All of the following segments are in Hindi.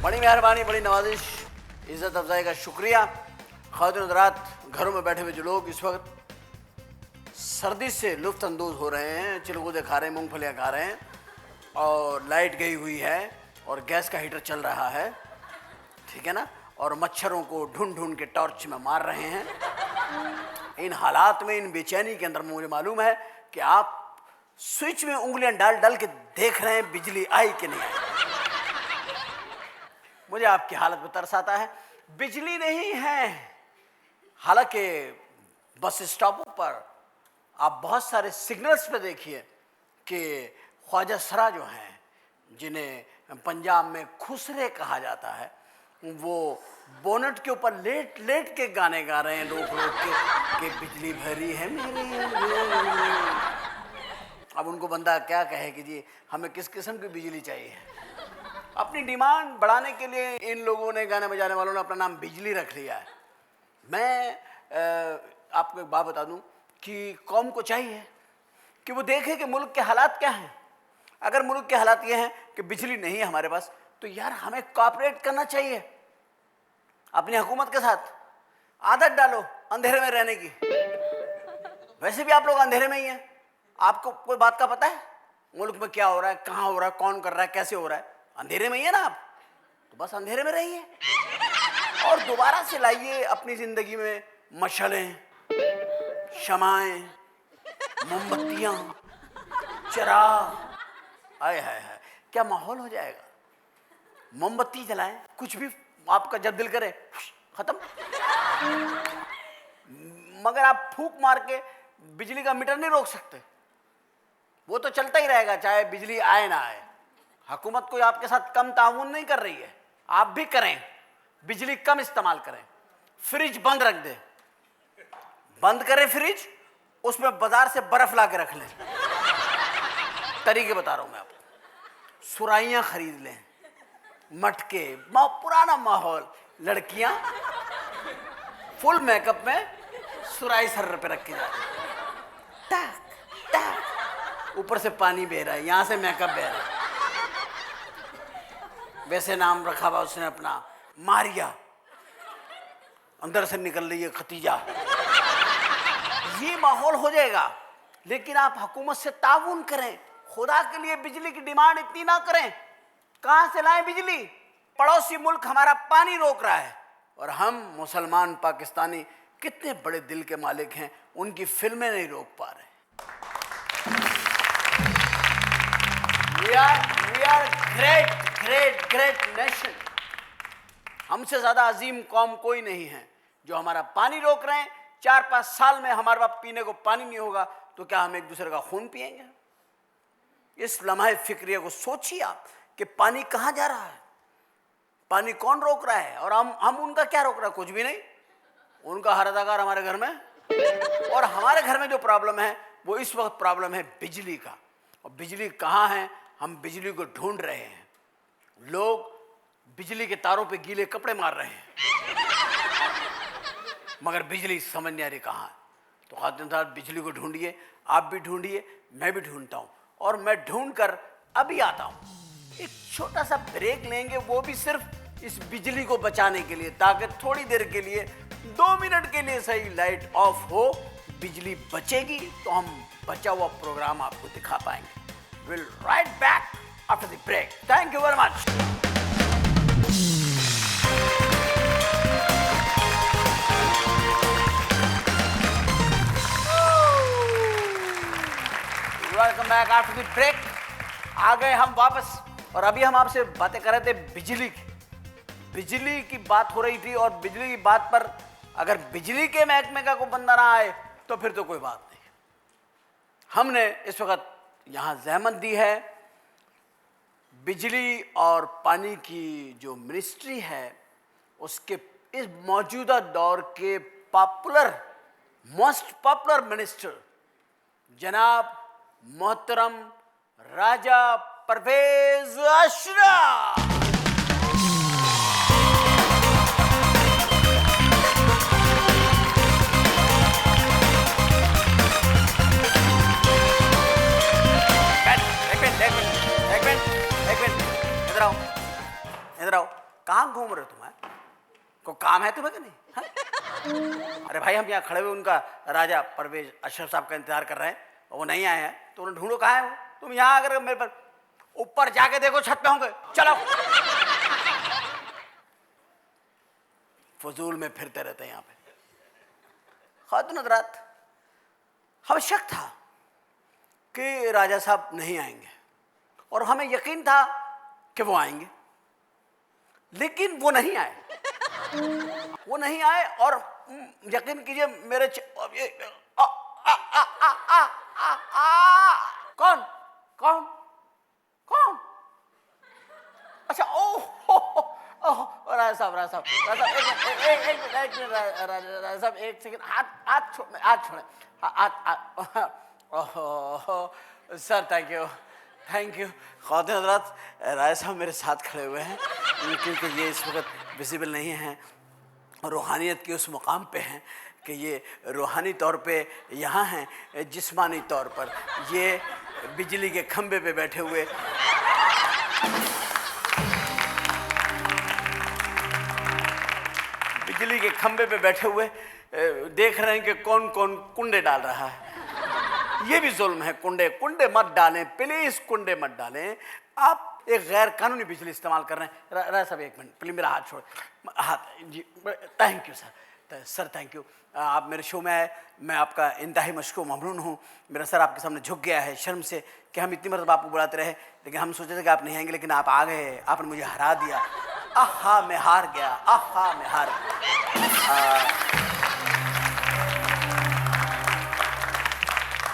बड़ी मेहरबानी, बड़ी नवाजिश, इज़्ज़त अफजाई का शुक्रिया। ख़वातीन हज़रात, घरों में बैठे हुए जो लोग इस वक्त सर्दी से लुत्फ़ अंदोज़ हो रहे हैं, चिलगोज़े खा रहे हैं, मूंगफलियाँ खा रहे हैं और लाइट गई हुई है और गैस का हीटर चल रहा है, ठीक है ना, और मच्छरों को ढूंढ ढूंढ के टॉर्च में मार रहे हैं। इन हालात में, इन बेचैनी के अंदर मुझे मालूम है कि आप स्विच में उंगलियां डाल डाल के देख रहे हैं बिजली आई कि नहीं आई। मुझे आपकी हालत पर तरस आता है। बिजली नहीं है, हालांकि बस स्टॉपों पर आप बहुत सारे सिग्नल्स पे देखिए कि ख्वाजा सरा जो हैं, जिन्हें पंजाब में खुसरे कहा जाता है, वो बोनट के ऊपर लेट लेट के गाने गा रहे हैं, रोक रोक के कि बिजली भरी है मेरी। अब उनको बंदा क्या कहे कि जी हमें किस किस्म की बिजली चाहिए। अपनी डिमांड बढ़ाने के लिए इन लोगों ने, गाने बजाने वालों ने, अपना नाम बिजली रख लिया है। मैं आपको एक बात बता दूं कि कौम को चाहिए कि वो देखे कि मुल्क के हालात क्या हैं। अगर मुल्क के हालात ये हैं कि बिजली नहीं है हमारे पास, तो यार हमें कोऑपरेट करना चाहिए अपनी हुकूमत के साथ। आदत डालो अंधेरे में रहने की। वैसे भी आप लोग अंधेरे में ही हैं, आपको कोई बात का पता है मुल्क में क्या हो रहा है, कहाँ हो रहा है, कौन कर रहा है, कैसे हो रहा है? अंधेरे में ही है ना आप, तो बस अंधेरे में रहिए और दोबारा से लाइए अपनी जिंदगी में मशालें, शमाएं, मोमबत्तियां, चिराग। आय हाय हाय, क्या माहौल हो जाएगा। मोमबत्ती जलाएं, कुछ भी आपका जब दिल करे खत्म। मगर आप फूंक मार के बिजली का मीटर नहीं रोक सकते, वो तो चलता ही रहेगा चाहे बिजली आए ना आए। हुकूमत कोई आपके साथ कम ताउन नहीं कर रही है, आप भी करें, बिजली कम इस्तेमाल करें। फ्रिज बंद रख दे, बंद करें फ्रिज, उसमें बाजार से बर्फ ला के रख लें। तरीके बता रहा हूं मैं आपको। सुराइयां खरीद लें, मटके, पुराना माहौल, लड़कियां फुल मेकअप में सुराई सर पे रख के जा रही, टक टक, ऊपर से पानी बह रहा है, यहां से मेकअप बह रहा है। वैसे नाम रखा हुआ उसने अपना, मारिया, अंदर से निकल रही है खतीजा। ये माहौल हो जाएगा। लेकिन आप हुकूमत से ताउन करें, खुदा के लिए बिजली की डिमांड इतनी ना करें। कहां से लाएं बिजली? पड़ोसी मुल्क हमारा पानी रोक रहा है और हम मुसलमान पाकिस्तानी कितने बड़े दिल के मालिक हैं, उनकी फिल्में नहीं रोक पा रहे। We are great nation। हमसे ज्यादा अजीम कौम कोई नहीं है जो हमारा पानी रोक रहे हैं। 4-5 साल में हमारे पास पीने को पानी नहीं होगा तो क्या हम एक दूसरे का खून पिएंगे? इस लम्हे फिक्रिया को सोचिए आप कि पानी कहाँ जा रहा है, पानी कौन रोक रहा है और हम उनका क्या रोक रहा है? कुछ भी नहीं। उनका हर अदाकार हमारे घर में, और हमारे घर में जो प्रॉब्लम है वो इस वक्त प्रॉब्लम है बिजली का। और बिजली कहाँ है? हम बिजली को ढूंढ रहे हैं। लोग बिजली के तारों पे गीले कपड़े मार रहे हैं मगर बिजली समझ नहीं आ रही कहाँ है। तो ख़ातिन साहब, बिजली को ढूंढिए, आप भी ढूंढिए, मैं भी ढूंढता हूँ और मैं ढूंढ कर अभी आता हूँ। एक छोटा सा ब्रेक लेंगे, वो भी सिर्फ इस बिजली को बचाने के लिए, ताकि थोड़ी देर के लिए, 2 मिनट के लिए सही, लाइट ऑफ हो, बिजली बचेगी तो हम बचा हुआ प्रोग्राम आपको दिखा पाएंगे। Will right back after the break. Thank you very much. Welcome back after the break. आ गए हम वापस और अभी हम आपसे बातें कर रहे थे बिजली की। बिजली की बात हो रही थी और बिजली की बात पर अगर बिजली के महकमे का कोई बंदा ना आए तो फिर तो कोई बात नहीं। हमने इस वक्त यहाँ जहमत दी है, बिजली और पानी की जो मिनिस्ट्री है उसके इस मौजूदा दौर के मोस्ट पॉपुलर मिनिस्टर जनाब मोहतरम राजा परवेज अशरफ। इधर आओ। कहाँ घूम रहे हो तुम? कोई काम है तुम्हें कि नहीं? हाँ? अरे भाई हम यहाँ खड़े हुए उनका राजा परवेज अशरफ साहब का इंतजार कर रहे हैं और वो नहीं आए हैं, तो उन्हें ढूंढो कहाँ है वो? तुम यहाँ आकर मेरे पर ऊपर जाके देखो, छत पे होंगे। चलो। फजूल में फिरते रहते हैं यहाँ पे। खातून हज़रात, हमें शक था कि राजा साहब नहीं आएंगे और हमें यकीन था कि वो आएंगे, लेकिन वो नहीं आए। वो नहीं आए और यकीन कीजिए मेरे कौन कौन कौन? अच्छा, राजा साहब राजा साहब एक सेकंड, हाथ छोड़े। Sir thank you. ख़वातीन हज़रात, राजा साहब मेरे साथ खड़े हुए हैं क्योंकि ये इस वक्त विजिबल नहीं हैं, रूहानियत के उस मुकाम पे हैं कि ये रूहानी तौर पे यहाँ हैं, जिस्मानी तौर पर ये बिजली के खंबे पे बैठे हुए देख रहे हैं कि कौन कौन कुंडे डाल रहा है। ये भी जुल्म है। कुंडे मत डालें प्लीज, कुंडे मत डालें। आप एक गैर कानूनी बिजली इस्तेमाल कर रहे हैं। राजा साहब एक मिनट प्लीज, मेरा हाथ छोड़। हाथ जी, thank you sir thank you. आप मेरे शो में आए, मैं आपका इंतहाई मशकूर ममनून हूँ। मेरा सर आपके सामने झुक गया है शर्म से कि हम इतनी मरतबा आपको बुलाते रहे, लेकिन हम सोचे थे कि आप नहीं आएंगे, लेकिन आप आ गए, आपने मुझे हरा दिया। आहा मैं हार गया।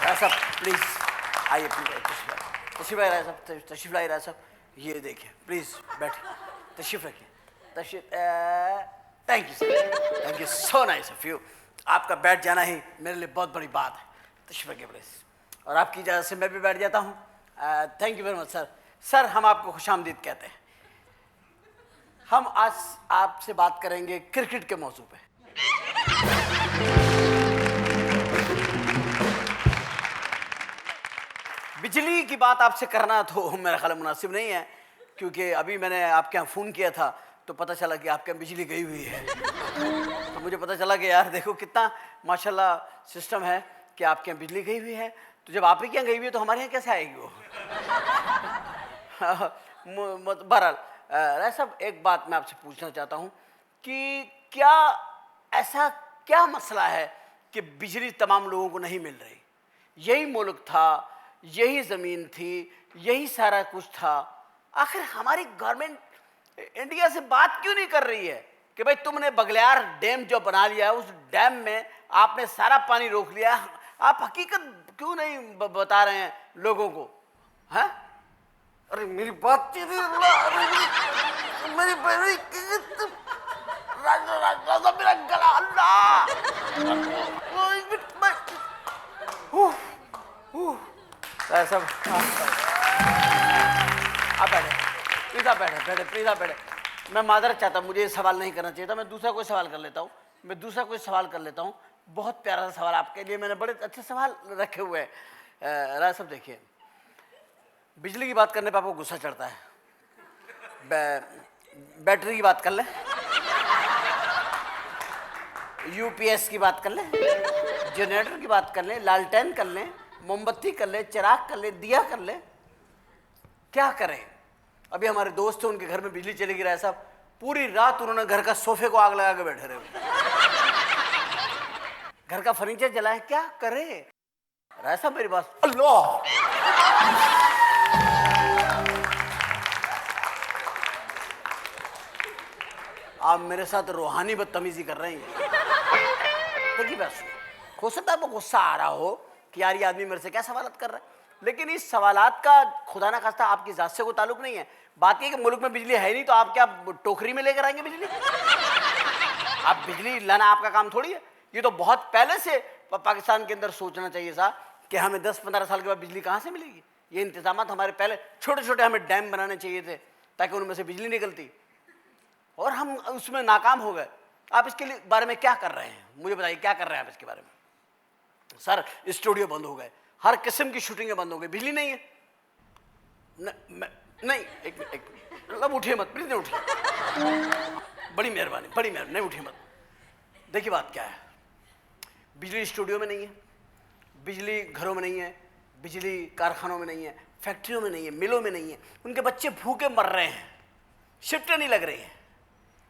राजा साहब प्लीज़ आइए, तशरीफ लाइए राजा साहब। ये देखिए प्लीज़ बैठिए, तशरीफ रखिए। Thank you so nice of you. आपका बैठ जाना ही मेरे लिए बहुत बड़ी बात है। तशरीफ रखिए प्लीज़। और आपकी इजाज़त से मैं भी बैठ जाता हूँ। Thank you very much sir हम आपको खुशामदीद कहते हैं। हम आज आपसे बात करेंगे क्रिकेट के मौजू पे। बिजली की बात आपसे करना तो मेरा ख्याल मुनासिब नहीं है, क्योंकि अभी मैंने आपके यहाँ फ़ोन किया था तो पता चला कि आपके यहाँ बिजली गई हुई है। तो मुझे पता चला कि यार देखो कितना माशाल्लाह सिस्टम है कि आपके यहाँ बिजली गई हुई है, तो जब आप ही के यहाँ गई हुई है तो हमारे यहाँ कैसे आएगी वो? बहरहाल राजा साहब, एक बात मैं आपसे पूछना चाहता हूँ कि क्या ऐसा क्या मसला है कि बिजली तमाम लोगों को नहीं मिल रही? यही मुल्क था, यही ज़मीन थी, यही सारा कुछ था। आखिर हमारी गवर्नमेंट इंडिया से बात क्यों नहीं कर रही है कि भाई तुमने बगलियार डैम जो बना लिया है, उस डैम में आपने सारा पानी रोक लिया। आप हकीकत क्यों नहीं बता रहे हैं लोगों को? हैं? अरे मेरी बात मेरी राजा मेरा गला, अल्लाह। सब प्लीज बैठे। मैं मादरत चाहता हूँ, मुझे ये सवाल नहीं करना चाहिए था। मैं दूसरा कोई सवाल कर लेता हूँ। बहुत प्यारा सा सवाल आपके लिए, मैंने बड़े अच्छे सवाल रखे हुए हैं। राजा साहब देखिए, बिजली की बात करने पर आपको गुस्सा चढ़ता है। बैटरी की बात कर लें, यूपीएस की बात कर लें, जनरेटर की बात कर लें, लालटेन कर लें, मोमबत्ती कर लें, चिराग कर लें, दिया कर लें, क्या करें? अभी हमारे दोस्त थे, उनके घर में बिजली चली गई। राजा साहब पूरी रात उन्होंने घर का सोफे को आग लगा के बैठे रहे, घर का फर्नीचर जला है, क्या करे? राजा साहब मेरी बात, अल्लाह। आप मेरे साथ रूहानी बदतमीजी कर रहे हैं। देखिए बस, हो सकता है आपको गुस्सा आ रहा हो कि यार ये आदमी मेरे से क्या सवालत कर रहा है, लेकिन इस सवालात का खुदा ना खास्ता आपकी ज़ात से कोई ताल्लुक नहीं है। बात ये कि मुल्क में बिजली है नहीं, तो आप क्या टोकरी में लेकर आएंगे बिजली? आप बिजली लाना आपका काम थोड़ी है। ये तो बहुत पहले से पाकिस्तान के अंदर सोचना चाहिए था कि हमें 10-15 साल के बाद बिजली कहाँ से मिलेगी। ये इंतजाम हमारे पहले छोटे छोटे हमें डैम बनाने चाहिए थे ताकि उनमें से बिजली निकलती, और हम उसमें नाकाम हो गए। आप इसके लिए बारे में क्या कर रहे हैं, मुझे बताइए, क्या कर रहे हैं आप इसके बारे में? सर स्टूडियो बंद हो गए, हर किस्म की शूटिंगें बंद हो गई, बिजली नहीं है। नहीं एक मिनट, मतलब उठिए मत प्लीज, नहीं उठिए। बड़ी मेहरबानी, बड़ी मेहरबानी, नहीं उठिए मत। देखिए बात क्या है, बिजली स्टूडियो में नहीं है, बिजली घरों में नहीं है, बिजली कारखानों में नहीं है, फैक्ट्रियों में नहीं है, मिलों में नहीं है। उनके बच्चे भूखे मर रहे हैं, शिफ्टें नहीं लग रही हैं।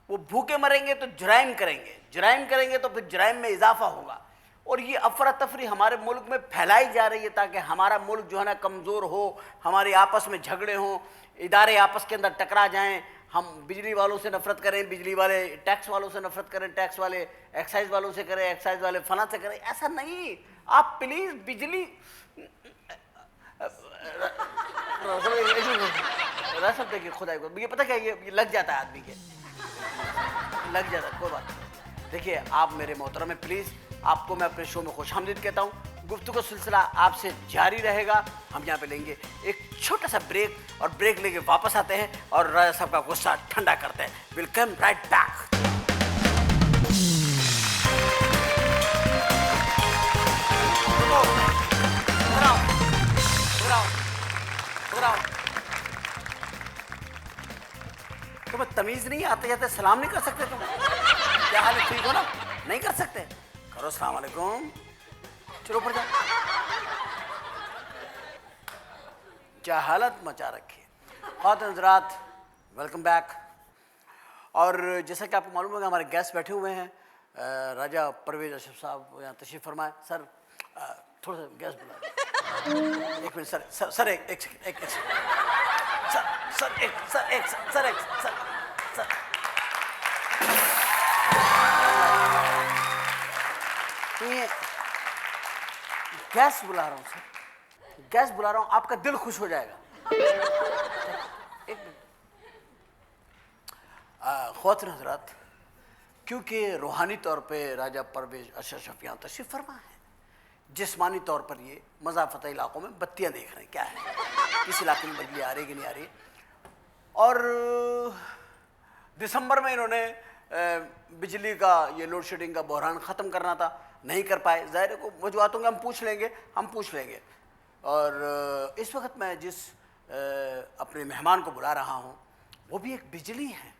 वो भूखे मरेंगे तो जुराइम करेंगे, जुराइम करेंगे तो फिर जुराइम में इजाफा होगा। और ये अफरा तफरी हमारे मुल्क में फैलाई जा रही है ताकि हमारा मुल्क जो है ना कमज़ोर हो, हमारे आपस में झगड़े हों, इदारे आपस के अंदर टकरा जाएं, हम बिजली वालों से नफरत करें, बिजली वाले टैक्स वालों से नफरत करें, टैक्स वाले एक्साइज वालों से करें, एक्साइज वाले फला से करें। ऐसा नहीं। आप प्लीज़ बिजली रह सकते कि खुदा को ये पता क्या, ये लग जाता है आदमी के, लग जाता है, कोई बात नहीं। देखिए आप मेरे मोहतरम में, प्लीज़ आपको मैं अपने शो में खुशामदीद कहता हूँ। गुफ्तगू का सिलसिला आपसे जारी रहेगा। हम यहाँ पे लेंगे एक छोटा सा ब्रेक और ब्रेक लेके वापस आते हैं और राजा साहब का गुस्सा ठंडा करते हैं। Will come right back. तुम्हें तमीज नहीं, आते जाते सलाम नहीं कर सकते तुम? क्या हाल है, ठीक हो ना? नहीं कर सकते? करो सलाम अलैकुम। चलो ऊपर जाओ। क्या हालत मचा रखी है। ख़वातीन हज़रात, वेलकम बैक। और जैसा कि आपको मालूम होगा हमारे गेस्ट बैठे हुए हैं, राजा परवेज़ अशरफ साहब यहाँ तशरीफ़ फरमाए। सर थोड़ा सा गेस्ट बुला, एक मिनट सर, सर सर एक सेकंड, एक सेकंड सर, सर एक सर एक सर एक सर सर ये गैस बुला रहा हूँ सर, गैस बुला रहा हूँ, आपका दिल खुश हो जाएगा। एक मिनट। ख़वातीन हज़रात, क्योंकि रूहानी तौर पे राजा परवेज़ अशरफ यहाँ तशरीफ़ फरमा है, जिस्मानी तौर पर ये मज़ाफ़ती इलाक़ों में बत्तियाँ देख रहे हैं क्या है, किस इलाके में बिजली आ रही कि नहीं आ रही। और दिसंबर में इन्होंने बिजली का ये लोड शेडिंग का बहरान ख़त्म करना था, नहीं कर पाए। ज़ाहिर को वजूहात होंगे, हम पूछ लेंगे। और इस वक्त मैं जिस अपने मेहमान को बुला रहा हूँ वो भी एक बिजली है,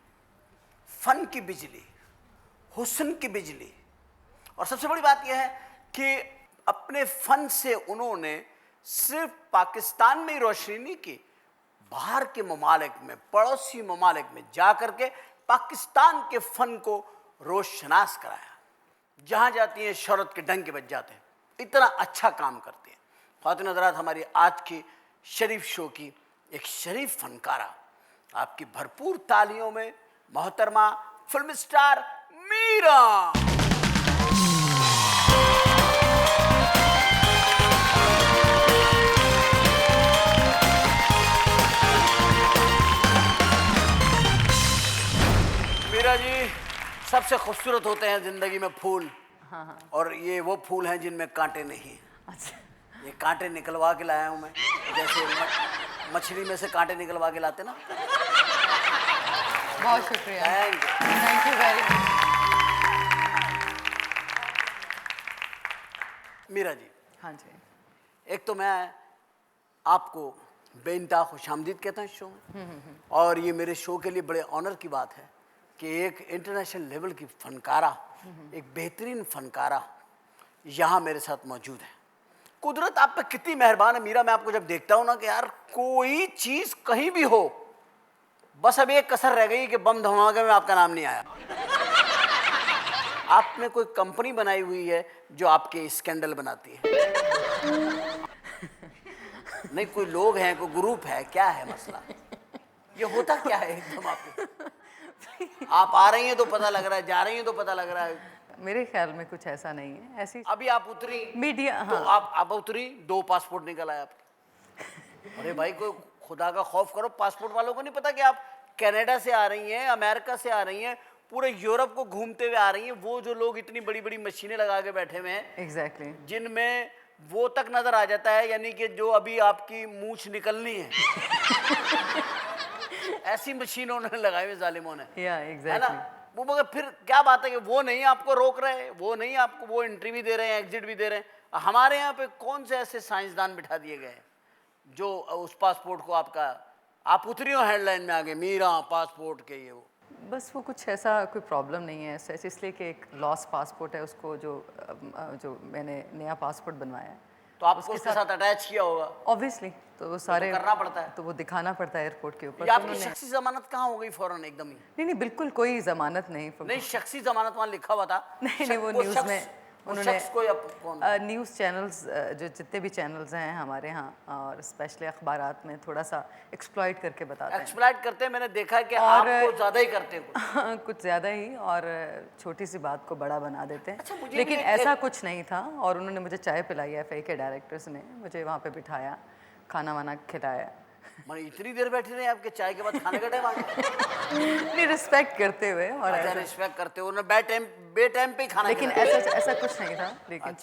फ़न की बिजली, हुस्न की बिजली। और सबसे बड़ी बात यह है कि अपने फ़न से उन्होंने सिर्फ पाकिस्तान में ही रोशनी नहीं की, बाहर के ममालिक में, पड़ोसी ममालिक में जा कर के पाकिस्तान के फ़न को रोशनास कराया। जहाँ जाती हैं शोहरत के डंके बज जाते हैं, इतना अच्छा काम करते हैं। ख़वातीन हज़रात, हमारी आज की शरीफ शो की एक शरीफ फ़नकारा, आपकी भरपूर तालियों में मोहतरमा फिल्म स्टार मीरा। मीरा जी, सबसे खूबसूरत होते हैं ज़िंदगी में फूल। हाँ। और ये वो फूल हैं जिनमें कांटे नहीं। अच्छा। ये कांटे निकलवा के लाया हूँ मैं, जैसे मछली में से कांटे निकलवा के लाते ना। बहुत शुक्रिया, thank you very much. Meera ji, हाँ जी, एक तो मैं आपको बेइंतहा खुशामदीद कहता हूँ शो में, और ये मेरे शो के लिए बड़े ऑनर की बात है कि एक इंटरनेशनल लेवल की फ़नकारा, एक बेहतरीन फ़नकारा यहाँ मेरे साथ मौजूद है। कुदरत आप पे कितनी मेहरबान है मीरा। मैं आपको जब देखता हूँ ना कि यार कोई चीज़ कहीं भी हो, बस अब एक कसर रह गई कि बम धमाके में आपका नाम नहीं आया। आपने कोई कंपनी बनाई हुई है जो आपके स्कैंडल बनाती है। नहीं, कोई लोग हैं, कोई ग्रुप है, क्या है मसला? ये होता क्या है एकदम आपको? आप आ रही हैं तो पता लग रहा है, जा रही हैं तो पता लग रहा है। मेरे ख्याल में कुछ ऐसा नहीं है, ऐसी अभी आप उतरी मीडिया, हाँ। तो आप उतरी, 2 पासपोर्ट निकल आए आपके। अरे भाई, कोई खुदा का खौफ करो, पासपोर्ट वालों को नहीं पता कि आप कनाडा से आ रही हैं, अमेरिका से आ रही हैं, पूरे यूरोप को घूमते हुए आ रही हैं। वो जो लोग इतनी बड़ी बड़ी मशीनें लगा के बैठे हुए हैं, एग्जैक्टली, जिनमें वो तक नजर आ जाता है, यानी कि जो अभी आपकी मूंछ निकलनी है। ऐसी मशीन उन्होंने लगाई हुई जालिमों ने, है ना? वो मगर फिर क्या बात है कि वो नहीं आपको रोक रहे, वो नहीं आपको, वो एंट्री भी दे रहे हैं, एग्जिट भी दे रहे हैं। हमारे यहाँ पे कौन से ऐसे साइंसदान बिठा दिए गए हैं जो उस पासपोर्ट को आपका, आप उतरी हो हेडलाइन में आगे मीरा पासपोर्ट के, ये वो बस वो कुछ ऐसा कोई प्रॉब्लम नहीं है ऐसे इसलिए कि एक लॉस्ट पासपोर्ट है उसको जो मैंने नया पासपोर्ट बनवाया है तो आपको उसके साथ अटैच किया होगा, ऑब्वियसली तो वो सारे करना पड़ता है। तो वो दिखाना पड़ता है एयरपोर्ट के ऊपर ये तो आपकी उन्होंने शख्सी जमानत कहाँ हो गई फौरन एकदम ही? नहीं नहीं बिल्कुल कोई जमानत नहीं नहीं, शख्सी जमानत वहाँ लिखा हुआ था। नहीं नहीं वो वो न्यूज़ शख्स- में वो उन्होंने शख्स कोई कौन? न्यूज़ चैनल्स जो जितने भी चैनल्स हैं हमारे यहाँ और स्पेशली अखबारात में थोड़ा सा एक्सप्लॉइट करके बताते हैं एक्सप्लॉइट करते हैं, मैंने देखा है कि और- आपको ज्यादा ही करते हैं कुछ। कुछ ज़्यादा ही और छोटी सी बात को बड़ा बना देते हैं अच्छा, मुझे लेकिन भी ऐसा कुछ नहीं था और उन्होंने मुझे चाय पिलाई एफआई के डायरेक्टर्स ने मुझे वहाँ पे बिठाया खाना वाना खिलाया मैंने इतनी देर बैठे रहे आपके चाय के बाद खाने का टाइम आ गया? नहीं रिस्पेक्ट करते हुए और अच्छा, रिस्पेक्ट करते हो ना, बे टाइम पे ही खाना लेकिन खिलाया। ऐसा कुछ नहीं था लेकिन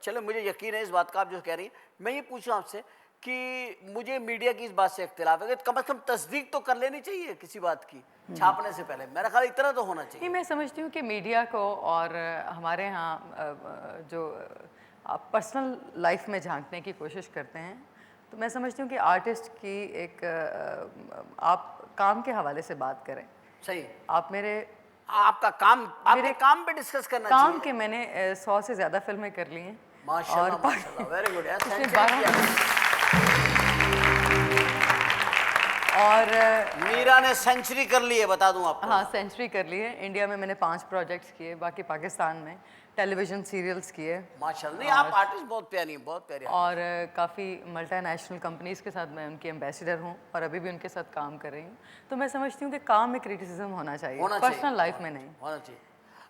चलो, मुझे यकीन है इस बात का, आप जो कह रही हैं। मैं ये पूछूं आपसे कि मुझे मीडिया की इस बात से इख्तिलाफ है कि कम से कम तस्दीक तो कर लेनी चाहिए किसी बात की छापने से पहले, मेरा ख्याल इतना तो होना चाहिए। नहीं मैं समझती हूँ कि मीडिया को और हमारे यहाँ जो आप पर्सनल लाइफ में झांकने की कोशिश करते हैं तो मैं समझती हूँ कि आर्टिस्ट की एक आप काम के हवाले से बात करें। सही, आप मेरे आपका काम, आपके काम पे डिस्कस करना काम चाहिए। के मैंने 100 से ज़्यादा फिल्में कर ली हैं माशाल्लाह, माशाल्लाह, वेरी गुड यार, उसमें सेंचुरी 12 किया। और मीरा ने सेंचुरी कर ली है, बता दूं आपको। हाँ सेंचुरी कर ली है। इंडिया में मैंने 5 प्रोजेक्ट्स किए, बाकी पाकिस्तान में टेलीविज़न सीरियल्स किए माशाल्लाह, नहीं आप आर्टिस्ट बहुत प्यारी हैं, बहुत प्यारी हैं। और काफ़ी मल्टीनेशनल कंपनीज़ के साथ मैं उनकी एम्बेसडर हूँ और अभी भी उनके साथ काम कर रही हूँ। तो मैं समझती हूँ कि काम में क्रिटिसिज्म होना चाहिए, पर्सनल लाइफ में नहीं। होना चाहिए।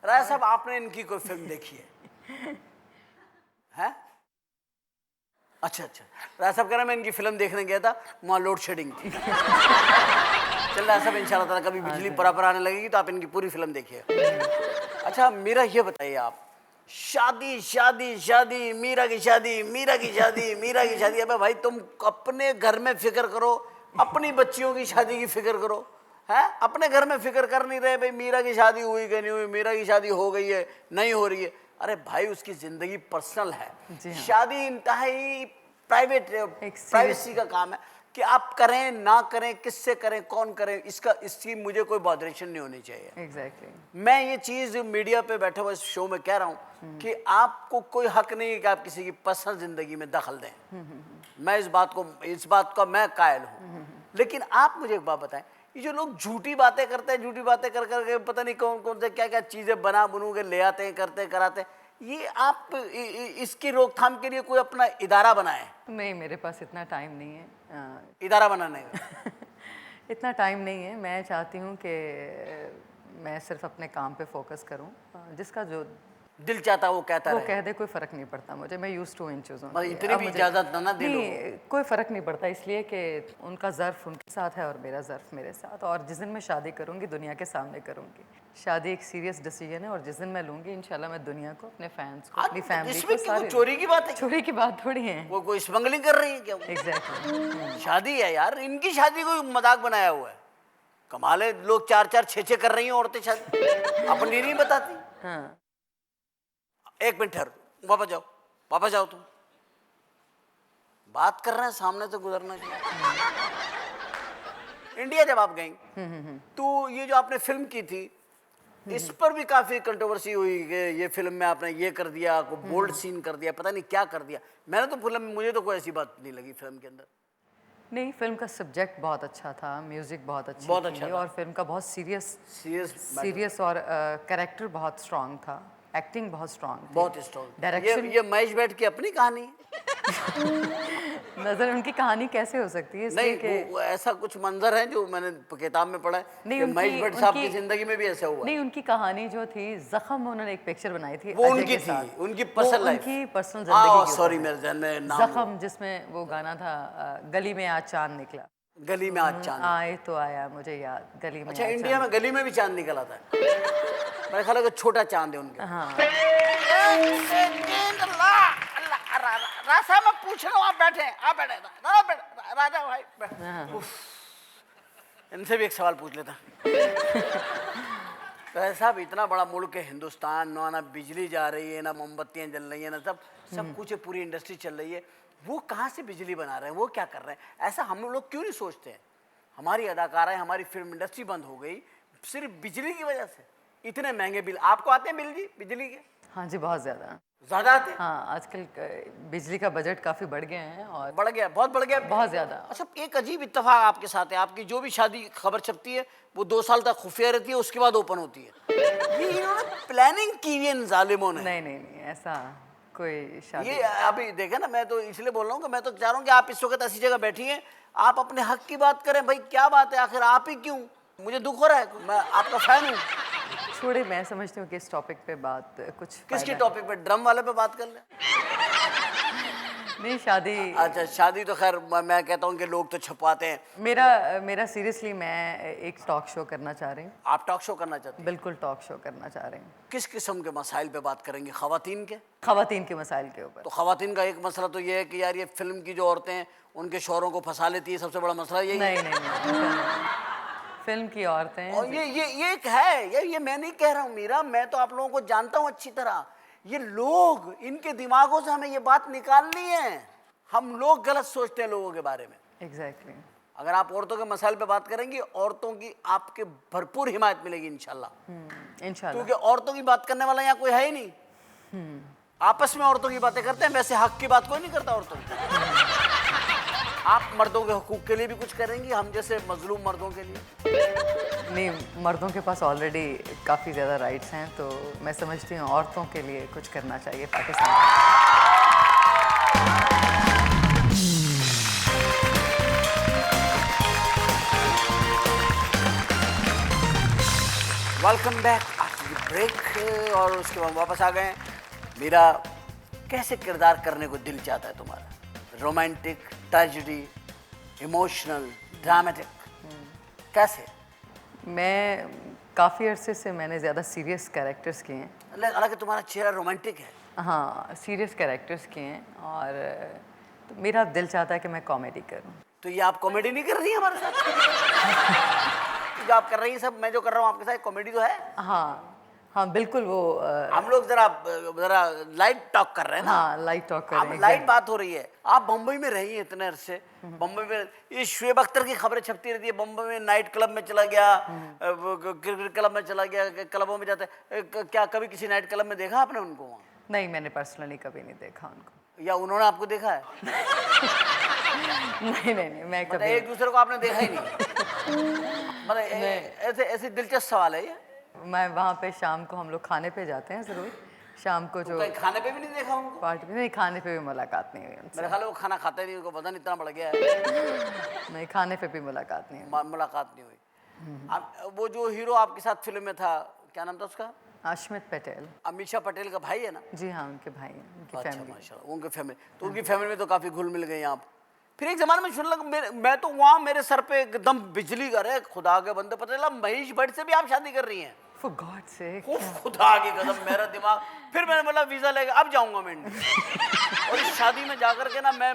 राय साहब, आपने इनकी कोई फिल्म देखी है? हैं? अच्छा अच्छा, राय साहब कह रहे हैं मैं इनकी फिल्म देखने गया था, वहाँ लोड शेडिंग थी। चल राय साहब, इंशाल्लाह ताला कभी बिजली बराबर आने लगेगी तो आप इनकी पूरी फिल्म देखिए। अच्छा, मेरा ये बताइए आप, शादी शादी शादी, मीरा की शादी, मीरा की शादी, मीरा की शादी। अबे भाई, तुम अपने घर में फिक्र करो, अपनी बच्चियों की शादी की फिक्र करो, है? अपने घर में फिक्र कर नहीं रहे भाई मेरा की शादी हुई कि नहीं हुई, मेरा की शादी हो गई है नहीं हो रही है। अरे भाई, उसकी जिंदगी पर्सनल है। हाँ। शादी इंतहाई प्राइवेट प्राइवेसी का काम है कि आप करें ना करें, किससे करें, कौन करें, इसकी मुझे कोई बॉदरेशन नहीं होनी चाहिए। एग्जैक्टली मैं ये चीज़ मीडिया पे बैठे हुए इस शो में कह रहा हूँ कि आपको कोई हक नहीं है कि आप किसी की पर्सनल जिंदगी में दखल दें। मैं इस बात का मैं कायल हूँ। लेकिन आप मुझे एक बात बताएं, ये जो लोग झूठी बातें करते हैं, झूठी बातें कर करके पता नहीं कौन कौन से क्या क्या चीज़ें बना बनू के ले आते हैं, करते कराते हैं, ये आप इसकी रोकथाम के लिए कोई अपना इदारा बनाएं। नहीं, मेरे पास इतना टाइम नहीं है इदारा बनाने का इतना टाइम नहीं है। मैं चाहती हूँ कि मैं सिर्फ अपने काम पे फोकस करूँ। जिसका जो दिल चाहता है वो कहता वो रहे। कह दे, कोई फ़र्क नहीं पड़ता मुझे। मैं यूज़ टू इन चीज़ों मतलब की। इतनी अब भी मुझे- इजाज़त ना दे लोगों नहीं, कोई फ़र्क नहीं पड़ता, इसलिए कि उनका ज़र्फ़ उनके साथ है और मेरा ज़र्फ़ मेरे साथ। और जिस दिन मैं शादी करूँगी, दुनिया के सामने करूँगी। शादी एक सीरियस डिसीजन है और जिस दिन मैं लूँगी, इंशाल्लाह मैं दुनिया को, अपने फैंस को, अपनी फैमिली इसमें को, क्या कोई सारे चोरी की बात है? चोरी की बात थोड़ी है। वो कोई स्मगलिंग कर रही है क्या? एग्जैक्टली शादी है यार, इनकी शादी कोई मजाक बनाया हुआ है। कमाल है, लोग 4-4 6-6 कर रही हैं औरतें शादी, अपनी नहीं बताती। हाँ। एक मिनट ठहरो, वापस जाओ तुम। बात कर रहे हैं, सामने से गुजरना चाहिए। इंडिया जब आप गई तो ये जो आपने फिल्म की थी, इस पर भी काफी कंट्रोवर्सी हुई कि ये फिल्म में आपने ये कर दिया, को बोल्ड सीन कर दिया, पता नहीं क्या कर दिया। मैंने तो फिल्म, मुझे तो कोई ऐसी बात नहीं लगी फिल्म के अंदर। नहीं, फिल्म का सब्जेक्ट बहुत अच्छा था, म्यूजिक बहुत अच्छी बहुत थी अच्छा था। और फिल्म का बहुत सीरियस और कैरेक्टर बहुत स्ट्रांग था, एक्टिंग बहुत स्ट्रांग थी। बहुत स्ट्रॉन्ग। डायरेक्शन ये महेश भट्ट की अपनी कहानी है? नजर उनकी कहानी कैसे हो सकती है, इसलिए नहीं, कि वो ऐसा कुछ मंजर है जो मैंने किताब में पढ़ा है नहीं, कि उनकी- महेश भट्ट साहब की उनकी- जिंदगी में भी ऐसा हुआ है। नहीं, उनकी कहानी जो थी जख्म, उन्होंने एक पिक्चर बनाई थी वो अजय उनकी के थी, साथ। उनकी वो पर्सनल लाइफ। उनकी पर्सनल जिंदगी की सॉरी, ऊपर मेरे जहन में है। नाम जख्म, जिसमें वो गाना था गली में आज चांद निकला, गली में आज चांद। आए तो आया मुझे याद, गली में अच्छा, आज इंडिया में गली में भी चांद निकल आता है। मेरे ख्याल है कि छोटा चांद है उनके। हाँ। राजा, मैं पूछ रहा हूँ, आप बैठे, राजा भाई इनसे भी एक सवाल पूछ लेता। राजा साहब, इतना बड़ा मुल्क है हिंदुस्तान, ना बिजली जा रही है, ना मोमबत्तियाँ जल रही है, ना सब कुछ है, पूरी इंडस्ट्री चल रही है, वो कहाँ से बिजली बना रहे हैं, वो क्या कर रहे हैं? ऐसा हम लोग क्यों नहीं सोचते हैं? हमारी अदाकाराएं, हमारी फिल्म इंडस्ट्री बंद हो गई, सिर्फ बिजली की वजह से इतने महंगे बिल आपको आते हैं बिल जी बिजली के? हाँ जी, बहुत ज़्यादा। ज्यादा आते हैं? हाँ, आजकल बिजली का बजट काफ़ी बढ़ गए हैं और बढ़ गया, बहुत बढ़ गया। बहुत ज़्यादा। अच्छा, एक अजीब इत्तेफाक आपके साथ है, आपकी जो भी शादी खबर छपती है वो 2 साल तक खुफिया रहती है, उसके बाद ओपन होती है। ये इन्होंने प्लानिंग की हुई है इन जालिमों ने। नहीं नहीं नहीं, ऐसा कोई शादी ये अभी देखे ना, मैं तो इसलिए बोल रहा हूँ कि मैं तो चाह रहा हूँ कि आप इस वक्त ऐसी जगह बैठी हैं, आप अपने हक की बात करें। भाई क्या बात है, आखिर आप ही क्यों? मुझे दुख हो रहा है, मैं आपका फैन हूँ। छोड़े, मैं समझती हूँ कि इस टॉपिक पे बात कुछ किसकी फायदा टॉपिक पे? ड्रम वाले पे बात कर लें। नहीं, शादी। अच्छा, शादी तो खैर मैं कहता हूँ कि लोग तो छुपाते हैं। मेरा सीरियसली मैं एक टॉक शो करना चाह रही हूँ। आप टॉक शो करना चाहते हैं? बिल्कुल टॉक शो करना चाह रही हूँ। किस किस्म के मसाइल पे बात करेंगे? खवातीन के? खवातीन के मसाइल के ऊपर। तो खवातीन का एक मसला तो ये है कि यार ये फिल्म की जो औरतें हैं उनके शौहरों को फंसा लेती है, सबसे बड़ा मसला यही है। नहीं नहीं नहीं, ऐसा नहीं। फिल्म की औरतें। और ये एक है, ये मैं नहीं कह रहा हूँ मीरा, मैं तो आप लोगों को जानता हूँ अच्छी तरह। ये लोग, इनके दिमागों से हमें ये बात निकालनी है। हम लोग गलत सोचते हैं लोगों के बारे में। एग्जैक्टली। अगर आप औरतों के मसाइल पे बात करेंगी, औरतों की आपके भरपूर हिमायत मिलेगी इंशाल्लाह। इंशाल्लाह। क्योंकि औरतों की बात करने वाला यहाँ कोई है ही नहीं। आपस में औरतों की बातें करते हैं, वैसे हक की बात कोई नहीं करता औरतों की। आप मर्दों के हुकूक के लिए भी कुछ करेंगी, हम जैसे मजलूम मर्दों के लिए? नहीं, मर्दों के पास ऑलरेडी काफ़ी ज़्यादा राइट्स हैं, तो मैं समझती हूँ औरतों के लिए कुछ करना चाहिए Pakistan welcome back after break. और उसके बाद वापस आ गए। मेरा कैसे किरदार करने को दिल चाहता है तुम्हारा? रोमांटिक, ट्रेजेडी, इमोशनल, ड्रामेटिक, कैसे? मैं काफ़ी अरसे से मैंने ज़्यादा सीरियस कैरेक्टर्स किए हैं। हालांकि तुम्हारा चेहरा रोमांटिक है। हाँ, सीरियस कैरेक्टर्स किए हैं और तो मेरा दिल चाहता है कि मैं कॉमेडी करूँ। तो ये आप कॉमेडी नहीं कर रही हैं हमारे साथ? जो आप कर रही हैं सब, मैं जो कर रहा हूँ आपके साथ, कॉमेडी तो है। हाँ हाँ, बिल्कुल। वो हम लोग जरा लाइट टॉक कर रहे हैं ना। हाँ, लाइट टॉक कर रहे हैं। लाइट बात हो रही है। आप बम्बई में रही हैं इतने अरसे, बम्बई में ये शुएब अख्तर की खबरें छपती रहती है, बम्बई में नाइट क्लब में चला गया, क्रिकेट क्लब में चला गया, क्लबों में जाते क्या कभी किसी नाइट क्लब में देखा आपने उनको वहाँ? नहीं, मैंने पर्सनली कभी नहीं देखा उनको। या उन्होंने आपको देखा है? नहीं नहीं नहीं, मैं मतलब कभी एक दूसरे को आपने देखा ही नहीं? मतलब ऐसे ऐसे दिलचस्प सवाल है ये। मैं वहाँ पे शाम को हम लोग खाने पे जाते हैं ज़रूर। शाम को जो कहीं खाने पे भी नहीं देखा उनको? पार्टी में नहीं, खाने पे भी मुलाकात नहीं हुई उनसे। मेरे ख्याल है वो खाना खाते नहीं, उनको वजन इतना बढ़ गया है। नहीं, खाने पे भी मुलाकात नहीं हुई। मुलाकात नहीं हुई। वो जो हीरो आपके साथ फिल्म में था, क्या नाम था उसका? अश्मित पटेल। अमीषा पटेल का भाई है ना? जी हाँ, उनके भाई हैं, उनकी अच्छा, फैमिली। माशाल्लाह, उनके फैमिली। तो उनकी फैमिली में तो काफी घुल मिल गई आप। फिर एक जमाने में सुनने लगा, मैं तो वहाँ मेरे सर पे एकदम बिजली कर है, खुदा के बंदे, पता चला महेश भट्ट से भी आप शादी कर रही हैं। For God's sake। खुदा की कसम, मेरा दिमाग। फिर मैंने बोला वीजा लेके अब जाऊंगा मैं इंडिया। और इस शादी में जाकर के ना मैं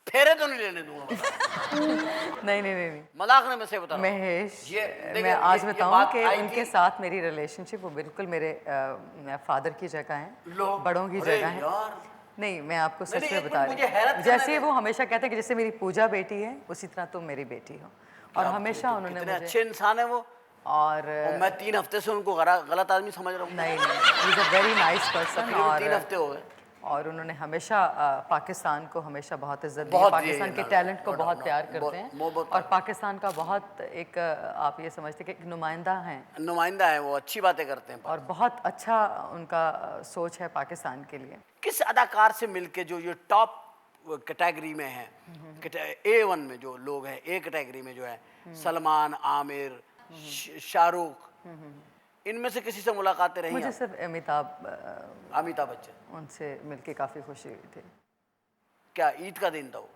फेरे तो नहीं लेने दूंगा। नहीं नहीं नहीं नहीं। मजाक ने मैं से बता रहा हूँ। महेश, देखिए, मैं आज ये बताऊं बात कि आई उनके थी। साथ मेरी रिलेशनशिप वो बिल्कुल मेरे फादर की जगह है, लो, बड़ों की अरे जगह है। यार। नहीं, मैं आपको नहीं, सच नहीं, में बता मुझे रही हैरत हूँ। करने जैसे दे। वो हमेशा कहते हैं कि जैसे मेरी पूजा बेटी है, उसी तरह तुम मेरी बेटी हो। और हमेशा उन्होंने कितने मुझे अच्छे इंसान है वो। और मैं 3 हफ्ते से उनको गलत आदमी समझ रहा हूँ। नहीं नहीं, he is a very nice person. तकरीबन 3 हफ्ते हो गए। और उन्होंने हमेशा पाकिस्तान को हमेशा बहुत इज्जत दी, बहुत पाकिस्तान के टैलेंट को बहुत प्यार करते बहुत हैं और पाकिस्तान का बहुत एक आप ये समझते हैं कि एक नुमाइंदा हैं, नुमाइंदा है वो, अच्छी बातें करते हैं। और बहुत अच्छा उनका सोच है पाकिस्तान के लिए। किस अदाकार से मिलके जो ये टॉप कैटेगरी में है, A1 में जो लोग हैं, A कैटेगरी में जो है, सलमान, आमिर, शाहरुख, इनमें से किसी से मुलाकातें रही? मुझे सिर्फ अमिताभ बच्चन, उनसे मिलके काफ़ी खुशी हुई थी। क्या ईद का दिन था वो?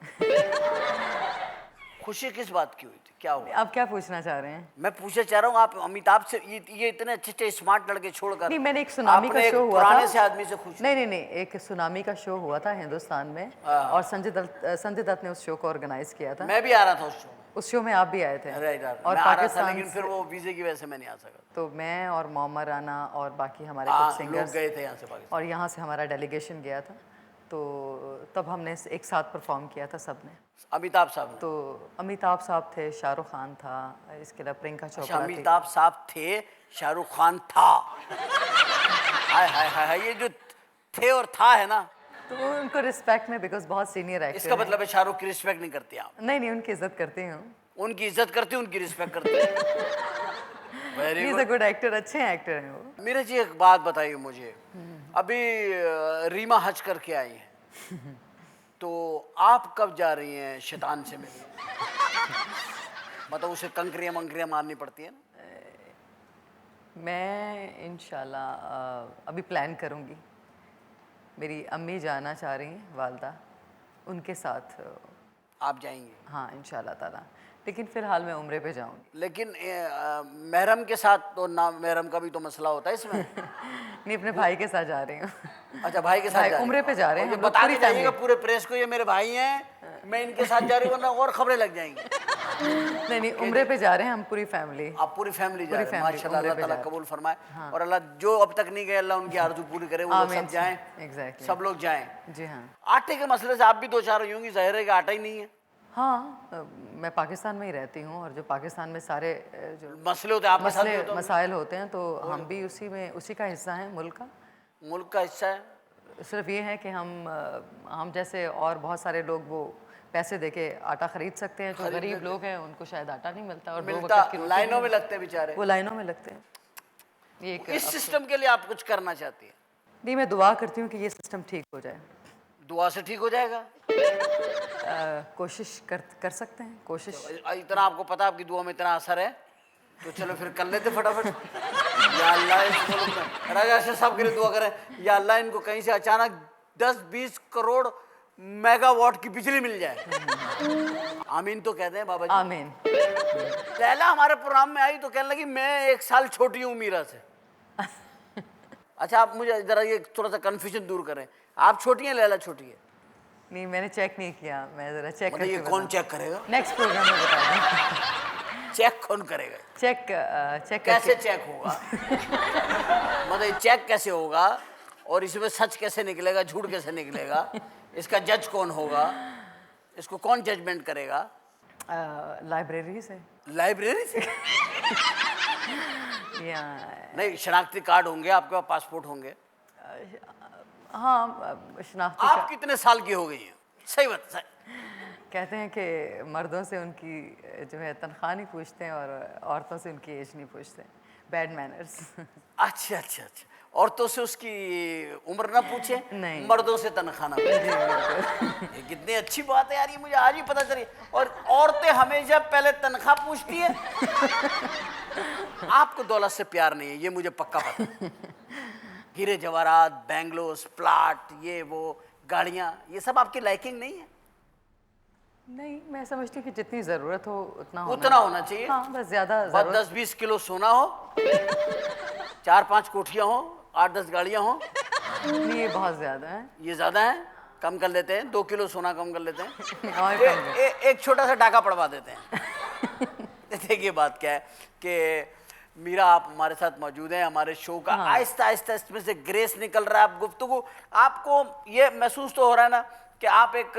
खुशी किस बात की हुई थी, क्या हुआ? आप क्या पूछना चाह रहे हैं? मैं पूछना चाह रहा हूँ, आप अमिताभ से ये इतने अच्छे स्मार्ट लड़के छोड़कर नहीं, मैंने एक सुनामी का शो हुआ पुराने था। से आदमी से खुश? नहीं नहीं नहीं, एक सुनामी का शो हुआ था हिंदुस्तान में, और संजय दत्त ने उस शो को ऑर्गेनाइज किया था। मैं भी आ रहा था उस शो में। उस शो में आप भी आए थे। और पाकिस्तान, लेकिन फिर वो वीजे की वजह से मैं नहीं आ सका। तो मैं और मोहम्मद राना और बाकी हमारे कुछ लोग सिंगर्स गए थे यहाँ से पाकिस्तान। और यहाँ से हमारा डेलीगेशन गया था। तो तब हमने एक साथ परफॉर्म किया था सबने। अमिताभ साहब ने? तो अमिताभ साहब थे, शाहरुख खान था, इसके अलावा प्रियंका अच्छा, चोपड़ा थी। अमिताभ साहब थे, शाहरुख खान था। हाय हाय हाय हाय, ये जो थे और था है ना, तो उनको रिस्पेक्ट में, बिकॉज बहुत सीनियर एक्टर इसका मतलब है शाहरुख की रिस्पेक्ट नहीं करती आप? नहीं नहीं, उनकी इज्जत करती हूँ। उनकी इज्जत करती, उनकी रिस्पेक्ट करती। Very is a good actor, अच्छे एक्टर हैं वो। मीरा जी एक बात बताइए मुझे, अभी रीमा हज करके आई है, तो आप कब जा रही हैं शैतान से मिलने? मतलब उसे कंकरियां मंकरियां मारनी पड़ती है ना? मैं इंशाल्लाह अभी प्लान करूँगी। मेरी अम्मी जाना चाह रही हैं, वालदा, उनके साथ आप जाएंगे? हाँ इंशाल्लाह ताला, लेकिन फ़िलहाल मैं उम्रे पे जाऊँगी। लेकिन महरम के साथ तो ना, महरम का भी तो मसला होता है इसमें। नहीं, अपने भाई के साथ जा रही हूँ। अच्छा, भाई के साथ भाई जा रही उम्रे पे जा रहे हैं, और ये हम लोग बता पूरी के जाइएगा फैमिली। पूरे प्रेस को, ये मेरे भाई हैं, मैं इनके साथ जा रही हूँ, वरना और खबरें लग जाएंगी। नहीं नहीं, उम्रे पे जा रहे हैं हम पूरी फैमिली। आप पूरी फैमिली जा पूरी रहे हैं, फैमिली माशाल्लाह, उम्रे अल्लाह पे ताला जा रहे कबूल फरमाए। हाँ। और अल्लाह जो अब तक नहीं गए, अल्लाह उनकी आरज़ू पूरी करे, वो लोग आमीन। सब जाएं, एग्जैक्टली। सब लोग जाएं। जी हाँ। आटे के मसले से आप भी दो चार होंगी, जाहिर है कि आटा ही नहीं है। हाँ मैं पाकिस्तान में ही रहती हूँ, और जो पाकिस्तान में सारे जो मसले होते हैं आपके साथ भी मसले होते होंगे। मसाइल होते हैं, तो हम भी उसी में, उसी का हिस्सा हैं, मुल्क का। मुल्क का हिस्सा है। सिर्फ ये है कि हम जैसे और बहुत सारे लोग वो पैसे देके आटा खरीद सकते हैं, जो खरीद गरीब लेते लोग हैं उनको शायद आटा नहीं मिलता, और दो मिलता, वक्त की रोटी लाइनों नहीं में मिलती। लगते हैं बेचारे। वो लाइनों में लगते हैं। ये एक इस सिस्टम के लिए आप कुछ करना चाहती है? नहीं, मैं दुआ करती हूँ कि ये सिस्टम ठीक हो जाए। दुआ से ठीक हो जाएगा? कोशिश कर सकते हैं, कोशिश। इतना आपको पता, आपकी दुआ में इतना असर है, तो चलो फिर कर लेते फटाफट। या अल्लाह इस मुल्क में राजा शाह साहब के लिए दुआ करें, या अल्लाह इनको कहीं से अचानक 10-20 करोड़ मेगावाट की बिजली मिल जाए। आमीन तो कहते हैं बाबा जी। आमीन। लैला हमारे प्रोग्राम में आई तो कहने लगी मैं 1 साल छोटी हूँ मीरा से। अच्छा, आप मुझे जरा ये थोड़ा सा कंफ्यूजन दूर करें, आप छोटी हैं, लैला छोटी है? नहीं, मैंने चेक नहीं किया, मैं ज़रा चेक मतलब ये करके कौन चेक करेगा? नेक्स्ट प्रोग्राम में बताऊंगा। चेक कौन करेगा? चेक कैसे करके। चेक होगा? मतलब ये चेक कैसे होगा, और इसमें सच कैसे निकलेगा, झूठ कैसे निकलेगा? इसका जज कौन होगा? इसको कौन जजमेंट करेगा? लाइब्रेरी से लाइब्रेरी से? या नहीं, शनाख्ती कार्ड होंगे आपके पास, पासपोर्ट होंगे। हाँ, शनाख्ती आप कितने साल की हो गई हैं? सही बात है। कहते हैं कि मर्दों से उनकी जो है तनख्वाह नहीं पूछते हैं, और औरतों से उनकी एज नहीं पूछते। Bad manners. अच्छा अच्छा अच्छा, औरतों से उसकी उम्र ना पूछे, नहीं। मर्दों से तनख्वाह ना पूछे। ये कितनी अच्छी बात है यार, ये मुझे आज ही पता चली। और औरतें हमेशा पहले तनख्वाह पूछती है। आपको दौलत से प्यार नहीं है, ये मुझे पक्का पता है। हीरे जवाहरात, बैंगलोस, प्लाट, ये वो गाड़ियाँ, ये सब आपकी लाइकिंग नहीं है? नहीं, मैं समझती हूँ कि जितनी ज़रूरत हो उतना होना चाहिए। हाँ, बस ज़्यादा बस ज़रूरत 10-20 किलो सोना हो, 4-5 कोठियाँ हो, 8-10 गाड़ियाँ हो। नहीं, ये बहुत ज़्यादा है। ये ज़्यादा है, कम कर लेते हैं, 2 किलो सोना कम कर लेते हैं। और कम है। एक छोटा सा डाका पड़वा देते हैं। देखिए बात क्या है कि मीरा, आप हमारे साथ मौजूद हैं, हमारे शो का आहिस्ता आहिस्ता इसमें से ग्रेस निकल रहा है। आप गुफ्तगू, आपको ये महसूस तो हो रहा है ना कि आप एक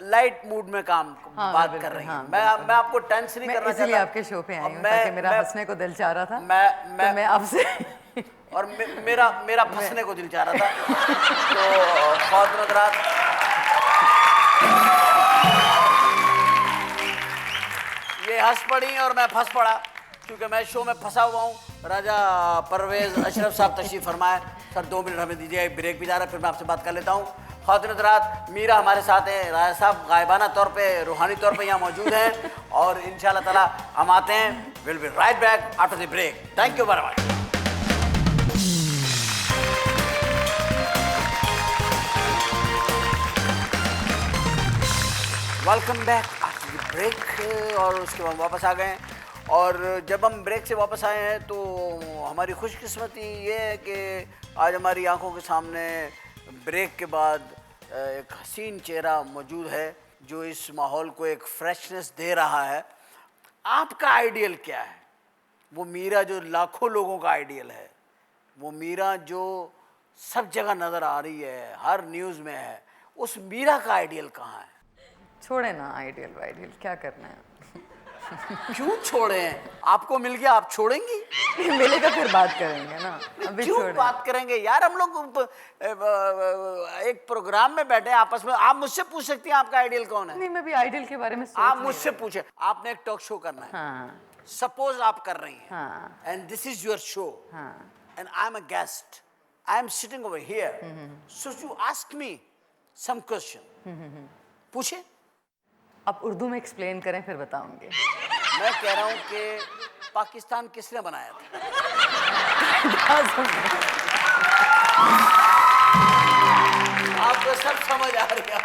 लाइट मूड में बात कर रही हैं। मैं आपको टेंस नहीं करना चाहता। इसलिए आपके शो पे आई हूँ, ताकि मेरा हंसने को दिल चाह रहा था। मैं आपसे और मेरा फंसने को दिल चाह रहा था। तो ख्वातीन हज़रात, ये हंस पड़ी और मैं फंस पड़ा, क्योंकि मैं शो में फंसा हुआ हूँ। राजा परवेज़ अशरफ साहब तशरीफ फरमाए। सर 2 मिनट हमें दीजिए, ब्रेक भी जा रहा है, फिर मैं आपसे बात कर लेता हूँ। ख्वातीन हज़रात, मीरा हमारे साथ हैं, राजा साहब गायबाना तौर पे, रूहानी तौर पे यहाँ मौजूद हैं, और इंशाल्लाह ताला हम आते हैं। Will be right back after the break. Thank you very much. Welcome back after the break. और उसके बाद वापस आ गए हैं, और जब हम ब्रेक से वापस आए हैं तो हमारी खुशकिस्मती ये है कि आज हमारी आंखों के सामने ब्रेक के बाद एक हसीन चेहरा मौजूद है, जो इस माहौल को एक फ्रेशनेस दे रहा है। आपका आइडियल क्या है? वो मीरा जो लाखों लोगों का आइडियल है, वो मीरा जो सब जगह नजर आ रही है, हर न्यूज में है, उस मीरा का आइडियल कहाँ है? छोड़े ना आइडियल वाइडियल, क्या करना है। क्यों छोड़े हैं? आपको मिल गया, आप छोड़ेंगी? मिलेगा फिर बात करेंगे ना, अभी क्यों छोड़े। बात करेंगे यार? हम लोग एक प्रोग्राम में बैठे हैं आपस में, आप मुझसे पूछ सकती हैं आपका आइडियल कौन है? नहीं, मैं भी आइडियल के बारे में सोच आप नहीं मुझसे रही। पूछे, आपने एक टॉक शो करना है, हाँ सपोज आप कर रही हैं, हाँ and this is your show, हाँ। and I'm a guest. I'm sitting over here. So you ask me some question. पूछे? आप उर्दू में एक्सप्लेन करें फिर बताऊंगी। मैं कह रहा हूं कि पाकिस्तान किसने बनाया था? आपको सब समझ आ रही है?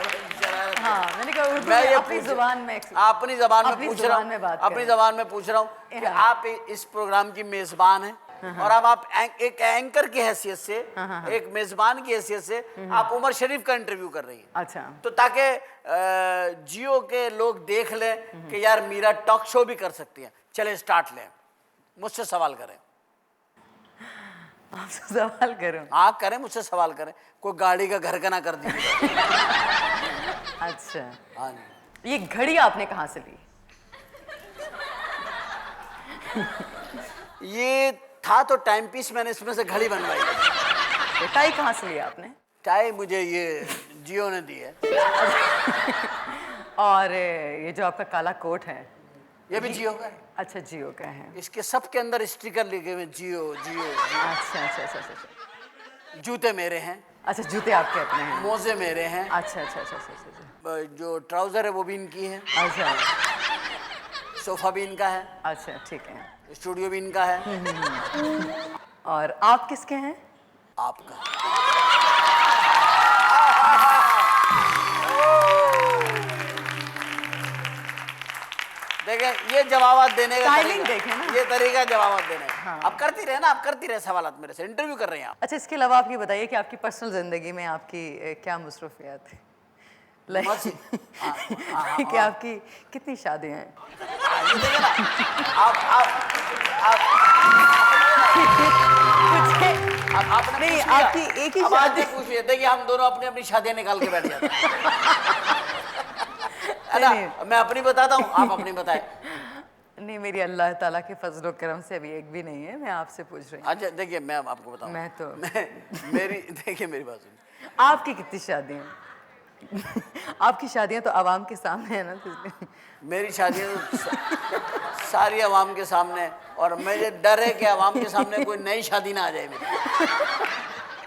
हाँ, मैंने कहा उर्दू मैं में ये अपनी पूछ- जुबान में अपनी जबान में अपनी पूछ रहा जुबान में हूँ, बात अपनी करें। जबान में पूछ रहा हूँ कि हाँ। आप इस प्रोग्राम की मेजबान हैं, और अब आप एक एंकर की हैसियत से, एक मेजबान की हैसियत से आप उमर शरीफ का इंटरव्यू कर रही हैं। अच्छा, तो ताकि जियो के लोग देख लें कि यार मीरा टॉक शो भी कर सकती है। चले स्टार्ट लें, मुझसे सवाल करें। आपसे सवाल करूं? हाँ करें, मुझसे सवाल करें, कोई गाड़ी का घर का ना कर दीजिए। अच्छा, हाँ जी। ये घड़ी आपने कहाँ से ली? ये था तो टाइम पीस, मैंने इसमें से घड़ी बनवाई। ये टाई कहाँ से लिया आपने? टाई मुझे ये जियो ने दी है। और ये जो आपका काला कोट है, ये भी जियो का है। अच्छा जियो का है। इसके सबके अंदर स्टिकर लिखे हुए जियो जियो जियो। अच्छा अच्छा अच्छा अच्छा। जूते मेरे हैं, अच्छा जूते आपके अपने हैं? मोजे मेरे हैं, अच्छा अच्छा अच्छा अच्छा अच्छा जो ट्राउजर है वो भी इनकी है, अच्छा सोफा भी इनका है, अच्छा, ठीक है। स्टूडियो भी इनका है। और आप किसके हैं? आपका। देखें, ये जवाब देने का Timing तरीका, देखें ना। ये तरीका जवाब देने का। आप करती रहे ना, आप करती रहे सवालात मेरे से, इंटरव्यू कर रहे हैं आप। अच्छा, इसके अलावा आप ये बताइए कि आपकी पर्सनल जिंदगी में आपकी क्या मसरूफियात है? लाइक कि आपकी कितनी शादियां हैं? ये देखें ना, आप आपने नहीं, पूछ लिया। आपकी एक ही अब आज शादी। ने पूछ लिया, देखिए हम दोनों अपनी अपनी शादियां निकाल के बैठ जाते हैं। है ना? नहीं। मैं अपनी बताता हूँ, आप अपनी बताएं। नहीं, मेरी अल्लाह ताला के फजलो करम से अभी एक भी नहीं है, मैं आपसे पूछ रही हूँ। अच्छा देखिए, मैं आपको बताऊँ, मैं तो मेरी देखिए मेरी बात सुनिए। आपकी कितनी शादियां हैं? आपकी शादियां तो आवाम के सामने है ना, तो इसलिए। मेरी शादियाँ तो सारी आवाम के सामने, और मुझे डर है कि आवाम के सामने कोई नई शादी ना आ जाए मेरी।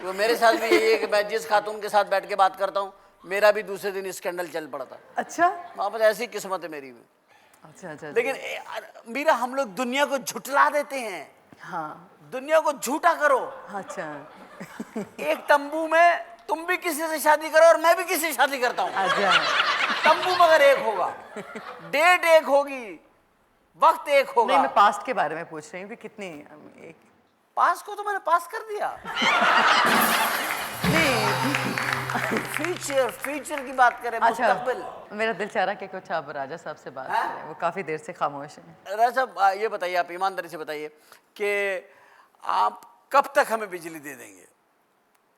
वो मेरे साथ भी यही है कि मैं जिस खातून के साथ बैठ के बात करता हूँ, मेरा भी दूसरे दिन स्कैंडल चल पड़ता। अच्छा वहाँ पर ऐसी किस्मत है मेरी भी। अच्छा अच्छा। लेकिन मीरा, हम लोग दुनिया को झुठला देते हैं। हाँ दुनिया को झूठा करो। अच्छा एक तंबू में तुम भी किसी से शादी करो और मैं भी किसी से शादी करता हूँ। अच्छा। तंबू मगर एक होगा, डेट एक होगी, वक्त एक होगा। नहीं, मैं पास्ट के बारे में पूछ रही हूँ कि कितनी एक। पास को तो मैंने पास कर दिया। फ्यूचर, फ्यूचर की बात करें, अच्छा, मुस्तकबिल। मेरा दिल चाह रहा कि कुछ आप राजा साहब से बात हाँ? करें, वो काफ़ी देर से खामोश हैं। राजा साहब ये बताइए, आप ईमानदारी से बताइए कि आप कब तक हमें बिजली दे देंगे?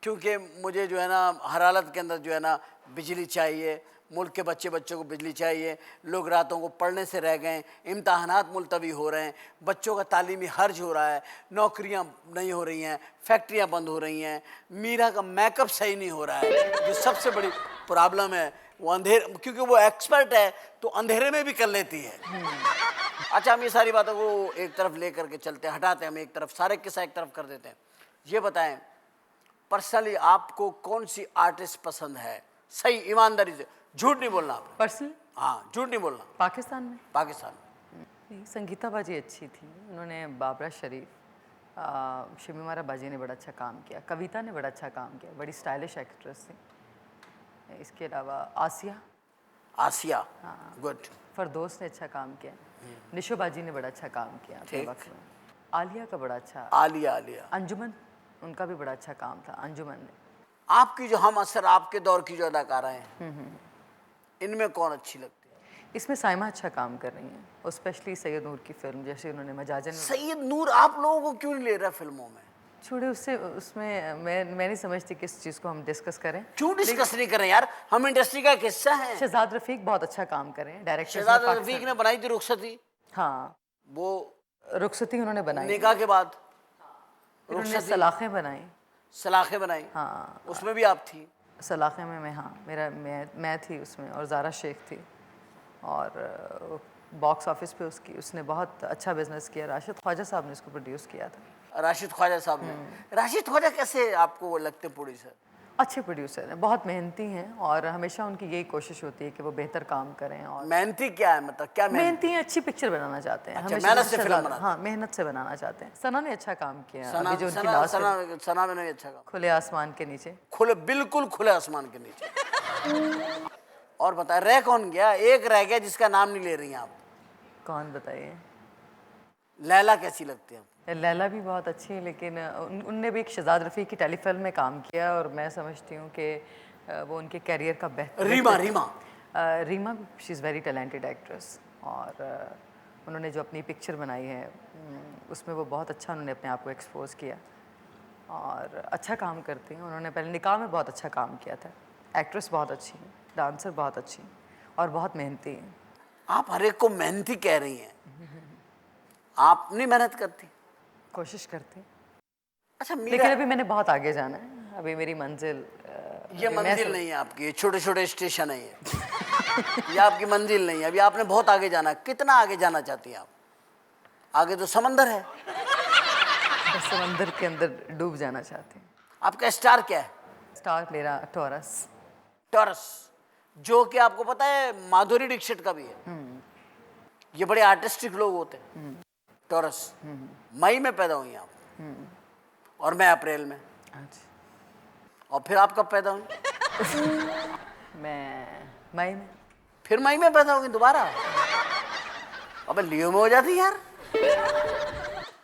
क्योंकि मुझे जो है ना, हर हालत के अंदर जो है ना बिजली चाहिए। मुल्क के बच्चों को बिजली चाहिए। लोग रातों को पढ़ने से रह गए, इम्तहानात मुलतवी हो रहे हैं, बच्चों का तालीमी हर्ज हो रहा है, नौकरियां नहीं हो रही हैं, फैक्ट्रियां बंद हो रही हैं, मीरा का मेकअप सही नहीं हो रहा है, जो सबसे बड़ी प्रॉब्लम है। वो अंधेरे, क्योंकि वो एक्सपर्ट है तो अंधेरे में भी कर लेती है। अच्छा, हम ये सारी बातों को एक तरफ ले करके चलते हैं, हटाते हैं हम एक तरफ, सारे किस्सा एक तरफ कर देते हैं। ये बताएं, पर्सनली आपको कौन सी आर्टिस्ट पसंद है? सही ईमानदारी से, झूठ नहीं बोलना आपने। पर्सनल? हाँ, झूठ नहीं बोलना। पाकिस्तान में पाकिस्तान नहीं, संगीता बाजी अच्छी थी, उन्होंने बाबरा शरीफ, शमीमारा बाजी ने बड़ा अच्छा काम किया, कविता ने बड़ा अच्छा काम किया, बड़ी स्टाइलिश एक्ट्रेस थी। इसके अलावा आसिया, आसिया, गुड। फरदोस ने अच्छा काम किया, निशो बाजी ने बड़ा अच्छा काम किया अपने ठीक। वक्त में, आलिया का बड़ा अच्छा, आलिया, आलिया। अंजुमन, उनका भी बड़ा अच्छा काम था, अंजुमन ने। आपकी जो हम असर, आपके दौर की जो अदाकारा हैं, इनमें कौन अच्छी लगती है? इसमें साइमा अच्छा काम कर रही हैं, और स्पेशली सैयद नूर की फिल्म, जैसे उन्होंने मजाजन में। सैयद नूर आप लोगों को क्यों नहीं ले रहा फिल्मों में? छोड़े उससे उसमें मैं नहीं समझती किस चीज़ को हम डिस्कस करें। क्यों डिस्कस नहीं कर रहे यार, हम इंडस्ट्री का एक हिस्सा है। शहजाद रफ़ीक बहुत अच्छा काम कर रहे हैं, डायरेक्टर शहजाद रफीक ने बनाई थी रुखसती, हाँ, वो रुखसती उन्होंने बनाई, निकाह के बाद फिर उन्होंने रुखसती, सलाखें बनाई। सलाखें बनाई, हाँ, उसमें भी आप थी। सलाखे में मैं थी उसमें, और ज़ारा शेख थी। और बॉक्स ऑफिस पे उसने बहुत अच्छा बिजनेस किया। राशिद ख्वाजा साहब ने उसको प्रोड्यूस किया था। राशिद ख्वाजा साहब ने। राशिद ख्वाजा कैसे आपको वो लगते प्रोड्यूसर? अच्छे प्रोड्यूसर हैं, बहुत मेहनती हैं, और हमेशा उनकी यही कोशिश होती है कि वो बेहतर काम करें। और मेहनती क्या है, मतलब क्या मेहनती हैं, अच्छी पिक्चर बनाना चाहते हैं। अच्छा, हमेशा मेहनत से सबसे फिल्म ज़्यादा- बनाते हाँ, मेहनत से बनाना चाहते हैं। सना ने अच्छा काम किया। सना अभी जो उनकी सना लास्ट सना सना में भी अच्छा काम, खुले आसमान के नीचे। खुले, बिल्कुल खुले आसमान के नीचे। और बताए रह कौन गया? एक रह गया जिसका नाम नहीं ले रही हैं आप। कौन बताइए? लैला कैसी लगती है? लैला भी बहुत अच्छी है, लेकिन उनने भी एक शहजाद रफ़ी की टेलीफिल्म में काम किया, और मैं समझती हूँ कि वो उनके कैरियर का बेहतर। Reema Reema Reema she is very talented actress, और उन्होंने जो अपनी पिक्चर बनाई है उसमें वो बहुत अच्छा उन्होंने अपने आप को एक्सपोज किया, और अच्छा काम करती हैं। उन्होंने पहले निकाह में बहुत अच्छा काम किया था। एक्ट्रेस बहुत अच्छी है, डांसर बहुत अच्छी हैं, और बहुत मेहनती हैं। आप हर एक को मेहनती कह रही हैं, आप नहीं मेहनत करती? कोशिश करती। अच्छा लेकिन मीरा, अभी मैंने बहुत आगे जाना है। अभी मेरी मंजिल ये अभी मैं मंजिल नहीं है आपकी, ये छोटे छोटे स्टेशन है ये। ये आपकी मंजिल नहीं है, अभी आपने बहुत आगे जाना है। कितना आगे जाना चाहती हैं आप? आगे तो समंदर है। बस समंदर के अंदर डूब जाना चाहती हूँ। आपका स्टार क्या है? स्टार मेरा टॉरस। टॉरस, जो कि आपको पता है माधुरी दीक्षित का भी है। ये बड़े आर्टिस्टिक लोग होते हैं। टॉरस मई में पैदा हुई आप, और मैं अप्रैल में। अच्छा, और फिर आप कब पैदा हुई? मैं मई में। फिर मई में पैदा होगी दोबारा? अबे लियो में हो जाती यार।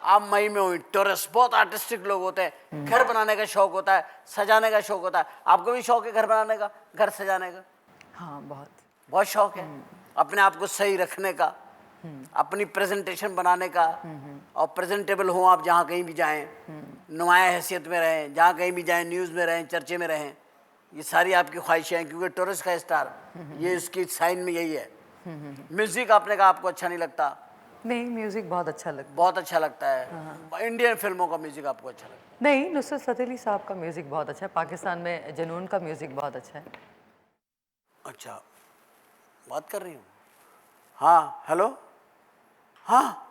आप मई में हुई। टॉरस बहुत आर्टिस्टिक लोग होते हैं, घर बनाने का शौक होता है, सजाने का शौक होता है। आपको भी शौक है घर बनाने का, घर सजाने का? हाँ, बहुत। बहुत शौक है अपने आप को सही रखने का, अपनी प्रेजेंटेशन बनाने का, और प्रेजेंटेबल हो आप जहाँ कहीं भी जाएं, नुमाया हैसियत में रहें, जहाँ कहीं भी जाएं, न्यूज़ में रहें, चर्चे में रहें। ये सारी आपकी ख्वाहिशें हैं, क्योंकि टॉरस का स्टार ये इसकी साइन में यही है। म्यूजिक आपने कहा आपको अच्छा नहीं लगता? नहीं, म्यूज़िक बहुत अच्छा लगता बहुत अच्छा लगता है। इंडियन फिल्मों का म्यूजिक आपको अच्छा लगता है? है। नहीं, नुसरत फ़तेह अली साहब का म्यूज़िक बहुत अच्छा है। पाकिस्तान में जनून का म्यूज़िक बहुत अच्छा है। अच्छा, बात कर रही हूँ। हाँ, हेलो, हाँ,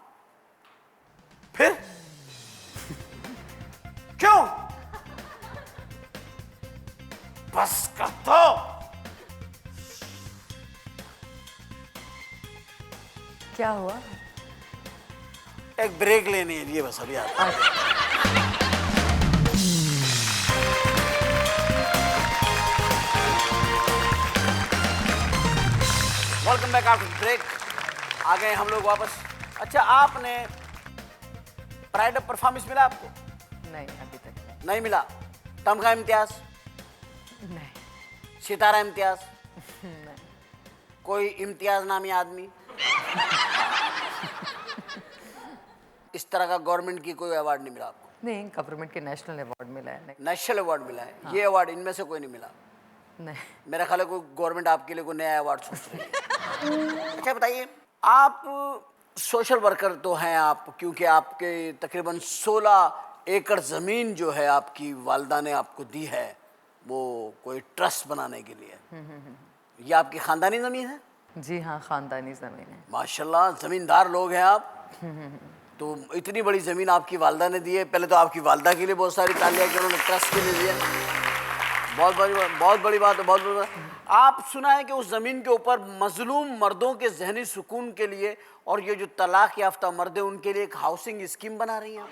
फिर क्यों? बस कर दो। क्या हुआ? एक ब्रेक लेनी है, ये बस अभी आता। Welcome back after break. आ गए हम लोग वापस। अच्छा, आपने प्राइड ऑफ परफॉर्मेंस मिला आपको? नहीं, अभी तक नहीं। नहीं मिला। तमगा इम्तियाज, नहीं। सितारा इम्तियाज, नहीं। कोई इम्तियाज नामी आदमी? इस तरह का गवर्नमेंट की कोई अवार्ड नहीं मिला आपको? नहीं, गवर्नमेंट के नेशनल अवार्ड मिला है। नहीं। नेशनल अवार्ड मिला है। हाँ। ये अवार्ड इनमें से कोई नहीं मिला? नहीं। मेरा ख्याल है कोई गवर्नमेंट आपके लिए कोई नया अवार्ड सोच रही है। अच्छा बताइए, आप सोशल वर्कर तो हैं आप, क्योंकि आपके तकरीबन 16 एकड़ ज़मीन जो है आपकी वालदा ने आपको दी है, वो कोई ट्रस्ट बनाने के लिए। ये आपकी ख़ानदानी ज़मीन है? जी हाँ, ख़ानदानी ज़मीन है। माशाल्लाह, ज़मींदार लोग हैं आप। तो इतनी बड़ी ज़मीन आपकी वालदा ने दी है। पहले तो आपकी वालदा के लिए बहुत सारी तालियां कि उन्होंने ट्रस्ट के लिए दिया। बहुत बड़ी बात है, बहुत बड़ी बात। आप सुना है कि उस ज़मीन के ऊपर मजलूम मर्दों के जहनी सुकून के लिए, और ये जो तलाक याफ्ता मर्द हैं उनके लिए एक हाउसिंग स्कीम बना रही हैं।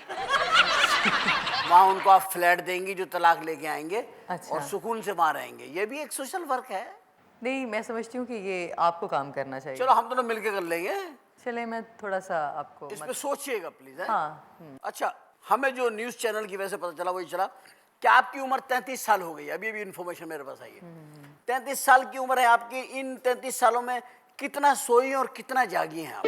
वहाँ उनको आप फ्लैट देंगी जो तलाक लेके आएंगे। अच्छा। और सुकून से वहाँ रहेंगे। ये भी एक सोशल वर्क है। नहीं, मैं समझती हूँ कि ये आपको काम करना चाहिए। चलो हम दोनों मिलके कर लेंगे। चले, मैं थोड़ा सा आपको इस पे सोचिएगा प्लीज। हाँ। अच्छा, हमें जो न्यूज़ चैनल की वजह से पता चला वही चला कि आपकी उम्र 33 साल हो गई। अभी अभी इन्फॉर्मेशन मेरे पास आई है। 33 साल की उम्र है आपकी। इन 33 सालों में कितना सोई और कितना जागी हैं आप?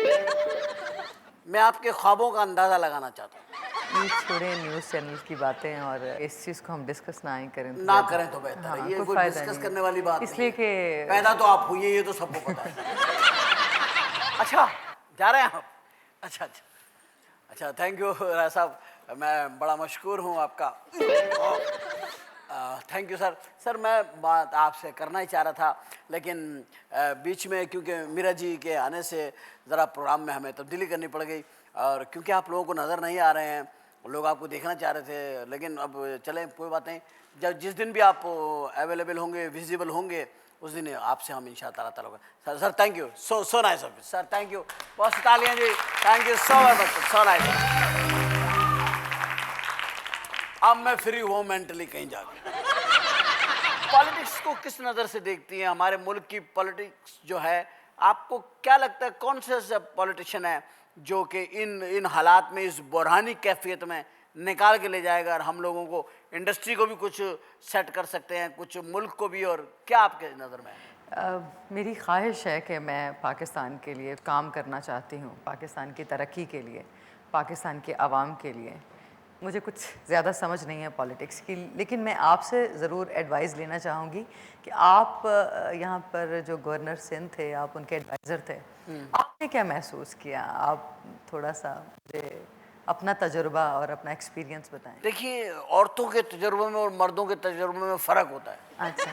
मैं आपके ख्वाबों का अंदाजा लगाना चाहता हूँ। ये छोड़े न्यूज़ चैनल की बातें और इस चीज़ को हम डिस्कस ना ही करें तो ना करें तो बेहतर हाँ, है, ये कोई कोई फ़ायदा डिस्कस नहीं करने है। वाली बात इसलिए नहीं है। कि पैदा तो आप हुई है, ये तो सबको पता है। अच्छा, जा रहे हैं आप? अच्छा अच्छा अच्छा, थैंक यू राय साहब, मैं बड़ा मशकूर हूँ आपका। Thank you sir. सर मैं बात आपसे करना ही चाह रहा था, लेकिन बीच में क्योंकि मीरा जी के आने से ज़रा प्रोग्राम में हमें तब्दीली करनी पड़ गई, और क्योंकि आप लोगों को नज़र नहीं आ रहे हैं, लोग आपको देखना चाह रहे थे, लेकिन अब चलें कोई बात नहीं। जब जिस दिन भी आप अवेलेबल होंगे, विजिबल होंगे, उस दिन आपसे हम इंशाअल्लाह ताला होगा। Sir sir thank you, so nice of you sir, thank you, बहुत तालियां जी, thank you so much, so nice. अब मैं फ्री हूँ मेंटली कहीं जाके। पॉलिटिक्स को किस नज़र से देखती हैं? हमारे मुल्क की पॉलिटिक्स जो है, आपको क्या लगता है कौन से पॉलिटिशियन है जो कि इन हालात में, इस बुरहानी कैफियत में निकाल के ले जाएगा और हम लोगों को, इंडस्ट्री को भी कुछ सेट कर सकते हैं, कुछ मुल्क को भी, और क्या आपके नज़र में है? मेरी ख्वाहिश है कि मैं पाकिस्तान के लिए काम करना चाहती हूँ, पाकिस्तान की तरक्की के लिए, पाकिस्तान के आवाम के लिए। मुझे कुछ ज़्यादा समझ नहीं है पॉलिटिक्स की, लेकिन मैं आपसे ज़रूर एडवाइस लेना चाहूँगी कि आप यहाँ पर जो गवर्नर सिंध थे, आप उनके एडवाइज़र थे, आपने क्या महसूस किया? आप थोड़ा सा मुझे अपना तजुर्बा और अपना एक्सपीरियंस बताएं। देखिए, औरतों के तजुर्बे में और मर्दों के तजुर्बे में फ़र्क होता है। अच्छा।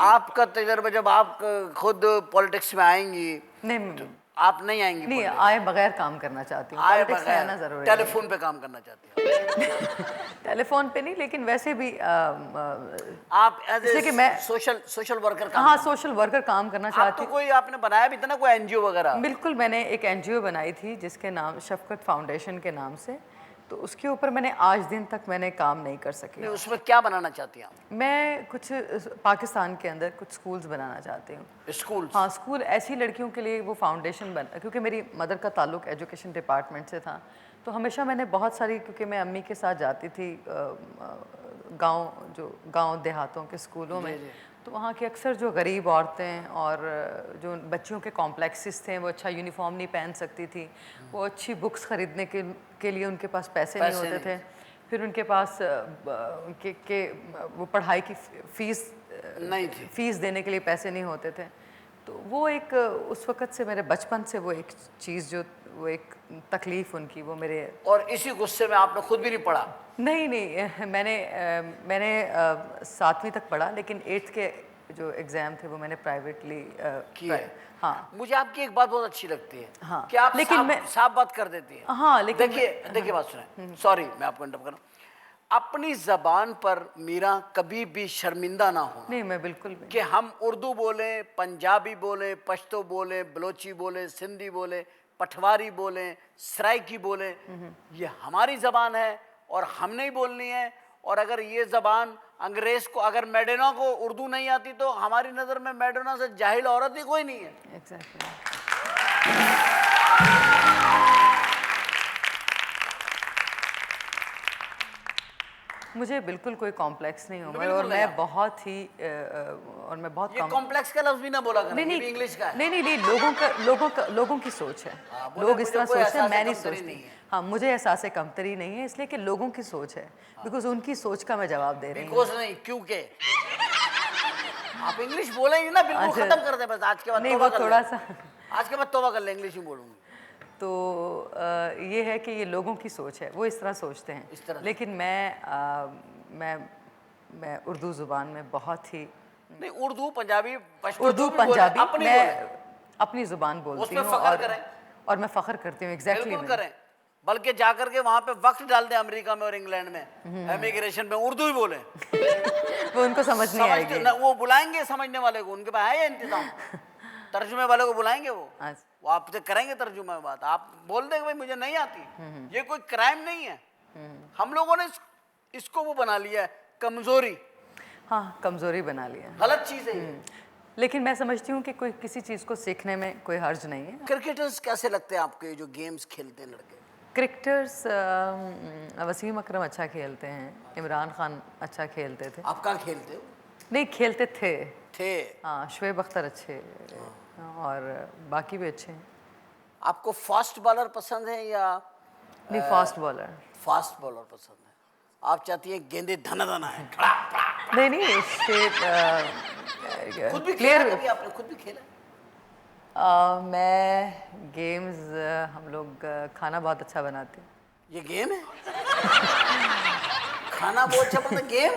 आपका तजुर्बा, जब आप खुद पॉलिटिक्स में आएंगी, नहीं, आप नहीं आएंगी नहीं politics। आए बगैर काम करना चाहती हूँ, आए पॉलिटिक्स में बगैर आना ज़रूरी नहीं है। टेलीफोन पे काम करना चाहती हैं टेलीफोन पे नहीं, लेकिन वैसे भी आप एज इसलिए कि मैं ए सोशल वर्कर काम हाँ करना। सोशल वर्कर काम करना आप चाहती तो हूँ। कोई आपने बनाया भी था ना, कोई एनजीओ वगैरह? बिल्कुल, मैंने एक एनजीओ बनाई थी जिसके नाम शफकत फाउंडेशन के नाम से, तो उसके ऊपर मैंने आज दिन तक मैंने काम नहीं कर सकी। नहीं, उसमें क्या बनाना चाहती हैं आप? मैं कुछ पाकिस्तान के अंदर कुछ स्कूल्स बनाना चाहती हूँ। स्कूल? हाँ, स्कूल ऐसी लड़कियों के लिए वो फाउंडेशन बन, क्योंकि मेरी मदर का ताल्लुक एजुकेशन डिपार्टमेंट से था, तो हमेशा मैंने बहुत सारी, क्योंकि मैं अम्मी के साथ जाती थी गांव देहातों के स्कूलों में, तो वहाँ की अक्सर जो गरीब औरतें और जो बच्चियों के कॉम्प्लेक्सेस थे, वो अच्छा यूनिफॉर्म नहीं पहन सकती थी, वो अच्छी बुक्स ख़रीदने के लिए उनके पास पैसे नहीं होते थे, फिर उनके पास वो पढ़ाई की फ़ीस देने के लिए पैसे नहीं होते थे। तो वो एक उस वक़्त से, मेरे बचपन से वो एक चीज़, जो वो एक तकलीफ़ उनकी, वो मेरे। और इसी गुस्से में आपने खुद भी नहीं पढ़ा? नहीं, मैंने 7वीं तक पढ़ा, लेकिन 8th के जो एग्ज़ाम थे वो मैंने प्राइवेटली किए। हाँ। मुझे आपकी एक बात बहुत अच्छी लगती है, हाँ, कि आप लेकिन साफ बात कर देती हैं। हाँ, लेकिन देखिए बात सुने, सॉरी मैं आपको इंटरप्ट कर रहा हूँ। अपनी जबान पर मीरा कभी भी शर्मिंदा ना हो। नहीं, मैं बिल्कुल भी कि हम उर्दू बोलें, पंजाबी बोलें, पश्तो बोलें, बलोची बोलें, सिंधी बोलें, पठवारी बोलें, सराइकी बोलें, ये हमारी ज़बान है और हमने ही बोलनी है। और अगर ये ज़बान अंग्रेज़ को, अगर मैडोना को उर्दू नहीं आती, तो हमारी नज़र में मैडोना से जाहिल औरत ही कोई नहीं है। एग्जैक्टली। मुझे बिल्कुल कोई कॉम्प्लेक्स नहीं हुआ, और मैं बहुत ही और मैं बहुत ये कॉम्प्लेक्स का लफ्ज़ भी ना बोला करें, ये भी इंग्लिश का है। नहीं, लोगों की सोच है। लोग इस तरह सोचते हैं, मैं नहीं सोचती। हाँ, मुझे एहसास कमतरी नहीं है, इसलिए कि लोगों की सोच है, बिकॉज उनकी सोच का मैं जवाब दे रही हूँ। बिकॉज नहीं, क्योंकि आप इंग्लिश बोलेंगे ना, बिल्कुल खत्म कर दे बस। आज के बाद नहीं, वो थोड़ा सा, आज के बाद तौबा कर ले, इंग्लिश ही बोलूँगी। तो ये है कि ये लोगों की सोच है, वो इस तरह सोचते हैं, इस तरह। लेकिन मैं उर्दू ज़ुबान में बहुत ही, नहीं, उर्दू, पंजाबी, उर्दू, पंजाबी, मैं अपनी ज़ुबान बोलती हूँ, और मैं फ़ख्र करती हूँ। एग्जैक्टली बिल्कुल करें, बल्कि जाकर के वहाँ पे वक्त डाल दें अमेरिका में और इंग्लैंड में, इमिग्रेशन में उर्दू ही बोलें। वो उनको समझ नहीं आएगी। वो बुलाएंगे समझने वाले को, उनके पास है ये इंतजाम। तर्जुमे वाले को बुलाएंगे, वो आपसे करेंगे तर्जुमा में बात। आप बोल देंगे भाई मुझे नहीं आती, ये कोई क्राइम नहीं है। हम लोगों ने इसको वो बना लिया है कमजोरी। हाँ, कमजोरी बना लिया, गलत चीज़ है। लेकिन मैं समझती हूँ कि कोई किसी चीज़ को सीखने में कोई हर्ज नहीं है। क्रिकेटर्स कैसे लगते हैं आपके, जो गेम्स खेलते हैं लड़के? क्रिकेटर्स, वसीम अकरम अच्छा खेलते हैं, इमरान खान अच्छा खेलते थे। आप कहाँ खेलते हो? नहीं, खेलते थे। हाँ, शुएब अख्तर अच्छे, और बाकी भी अच्छे हैं। आपको फास्ट बॉलर पसंद है या? नहीं, फास्ट बॉलर। फास्ट बॉलर पसंद है। आप चाहती हैं गेंदे धना है। नहीं स्ट्रेट खुद भी खेला क्लियर। कभी आपने? खुद भी खेला? मैं गेम्स हम लोग खाना बहुत अच्छा बनाते हैं। ये गेम है? खाना बहुत अच्छा बनता है, गेम?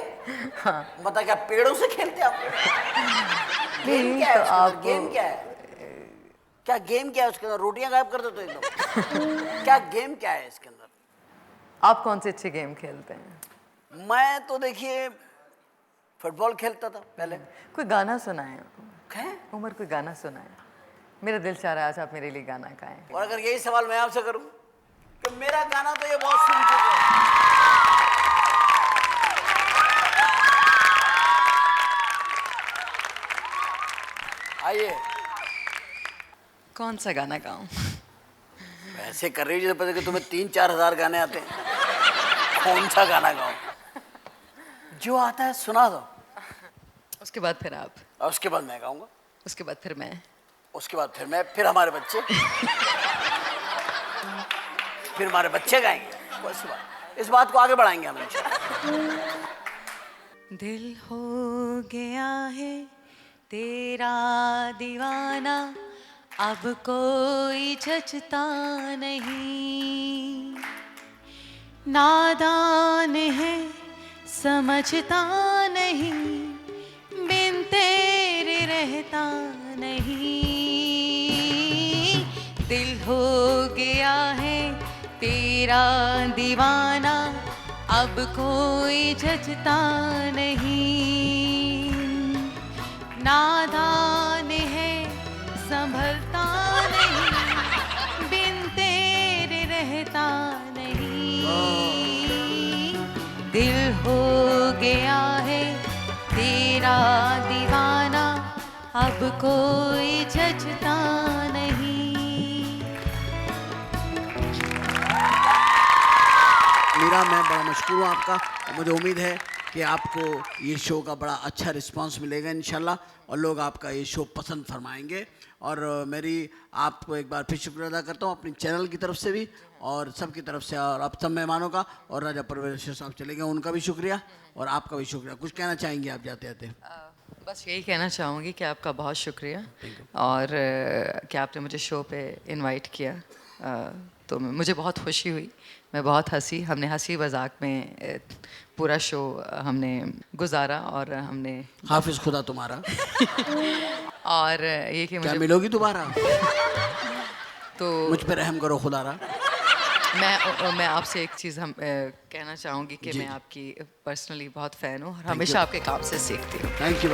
बता क्या पेड़ों से खेलते आप? गेम क्या है तो उसके अंदर? आप गेम क्या है? क्या गेम क्या है उसके अंदर? रोटियां गायब कर देते हो एकदम। क्या गेम क्या है इसके अंदर? आप कौन से अच्छे गेम खेलते हैं? मैं तो देखिए फुटबॉल खेलता था पहले। कोई गाना सुनाए हैं? उमर, कोई गाना सुनाए। मेरा दिल चाह रहा है आज आप मेरे लिए गाना गाएं। और अगर यही सवाल मैं आपसे करूं कि मेरा गाना तो ये बहुत सुन चुके हैं, आइए कौन सा गाना गाऊं? ऐसे कर रही हो जैसे पता कि तुम्हें 3-4 हजार गाने आते हैं। कौन सा गाना गाऊं? जो आता है सुना दो। उसके बाद फिर आप, और उसके बाद मैं गाऊंगा, उसके बाद फिर मैं, उसके बाद फिर मैं, फिर हमारे बच्चे, फिर हमारे बच्चे गाएंगे। बस बात, इस बात को आगे बढ़ाएंगे हम इंशाल्लाह। दिल हो गया है तेरा दीवाना, अब कोई जचता नहीं, नादान है समझता नहीं, बिन तेरे रहता नहीं। दिल हो गया है तेरा दीवाना, अब कोई जचता नहीं, नादान है संभलता नहीं, बिन तेरे रहता नहीं। दिल हो गया है तेरा दीवाना, अब कोई जचता नहीं। मीरा, मैं बड़ा मशकूर हूँ आपका और मुझे उम्मीद है कि आपको ये शो का बड़ा अच्छा रिस्पांस मिलेगा इंशाल्लाह, और लोग आपका ये शो पसंद फरमाएंगे। और मेरी आपको एक बार फिर शुक्रिया अदा करता हूँ अपनी चैनल की तरफ से भी और सबकी तरफ से, और आप सब मेहमानों का, और राजा परवेज साहब चले गए उनका भी शुक्रिया और आपका भी शुक्रिया। कुछ कहना चाहेंगे आप जाते जाते? बस यही कहना चाहूँगी कि आपका बहुत शुक्रिया, और कि आपने मुझे शो पे इनवाइट किया, तो मुझे बहुत खुशी हुई, मैं बहुत हंसी, हमने हंसी मजाक में पूरा शो हमने गुजारा, और हमने हाफिज खुदा तुम्हारा। और ये कि क्या मुझे मिलोगी दोबारा? तो मुझ पे रहम करो खुदारा। मैं आपसे एक चीज़ हम कहना चाहूँगी कि मैं आपकी पर्सनली बहुत फ़ैन हूँ और हमेशा आपके काम से सीखती हूँ। Thank you.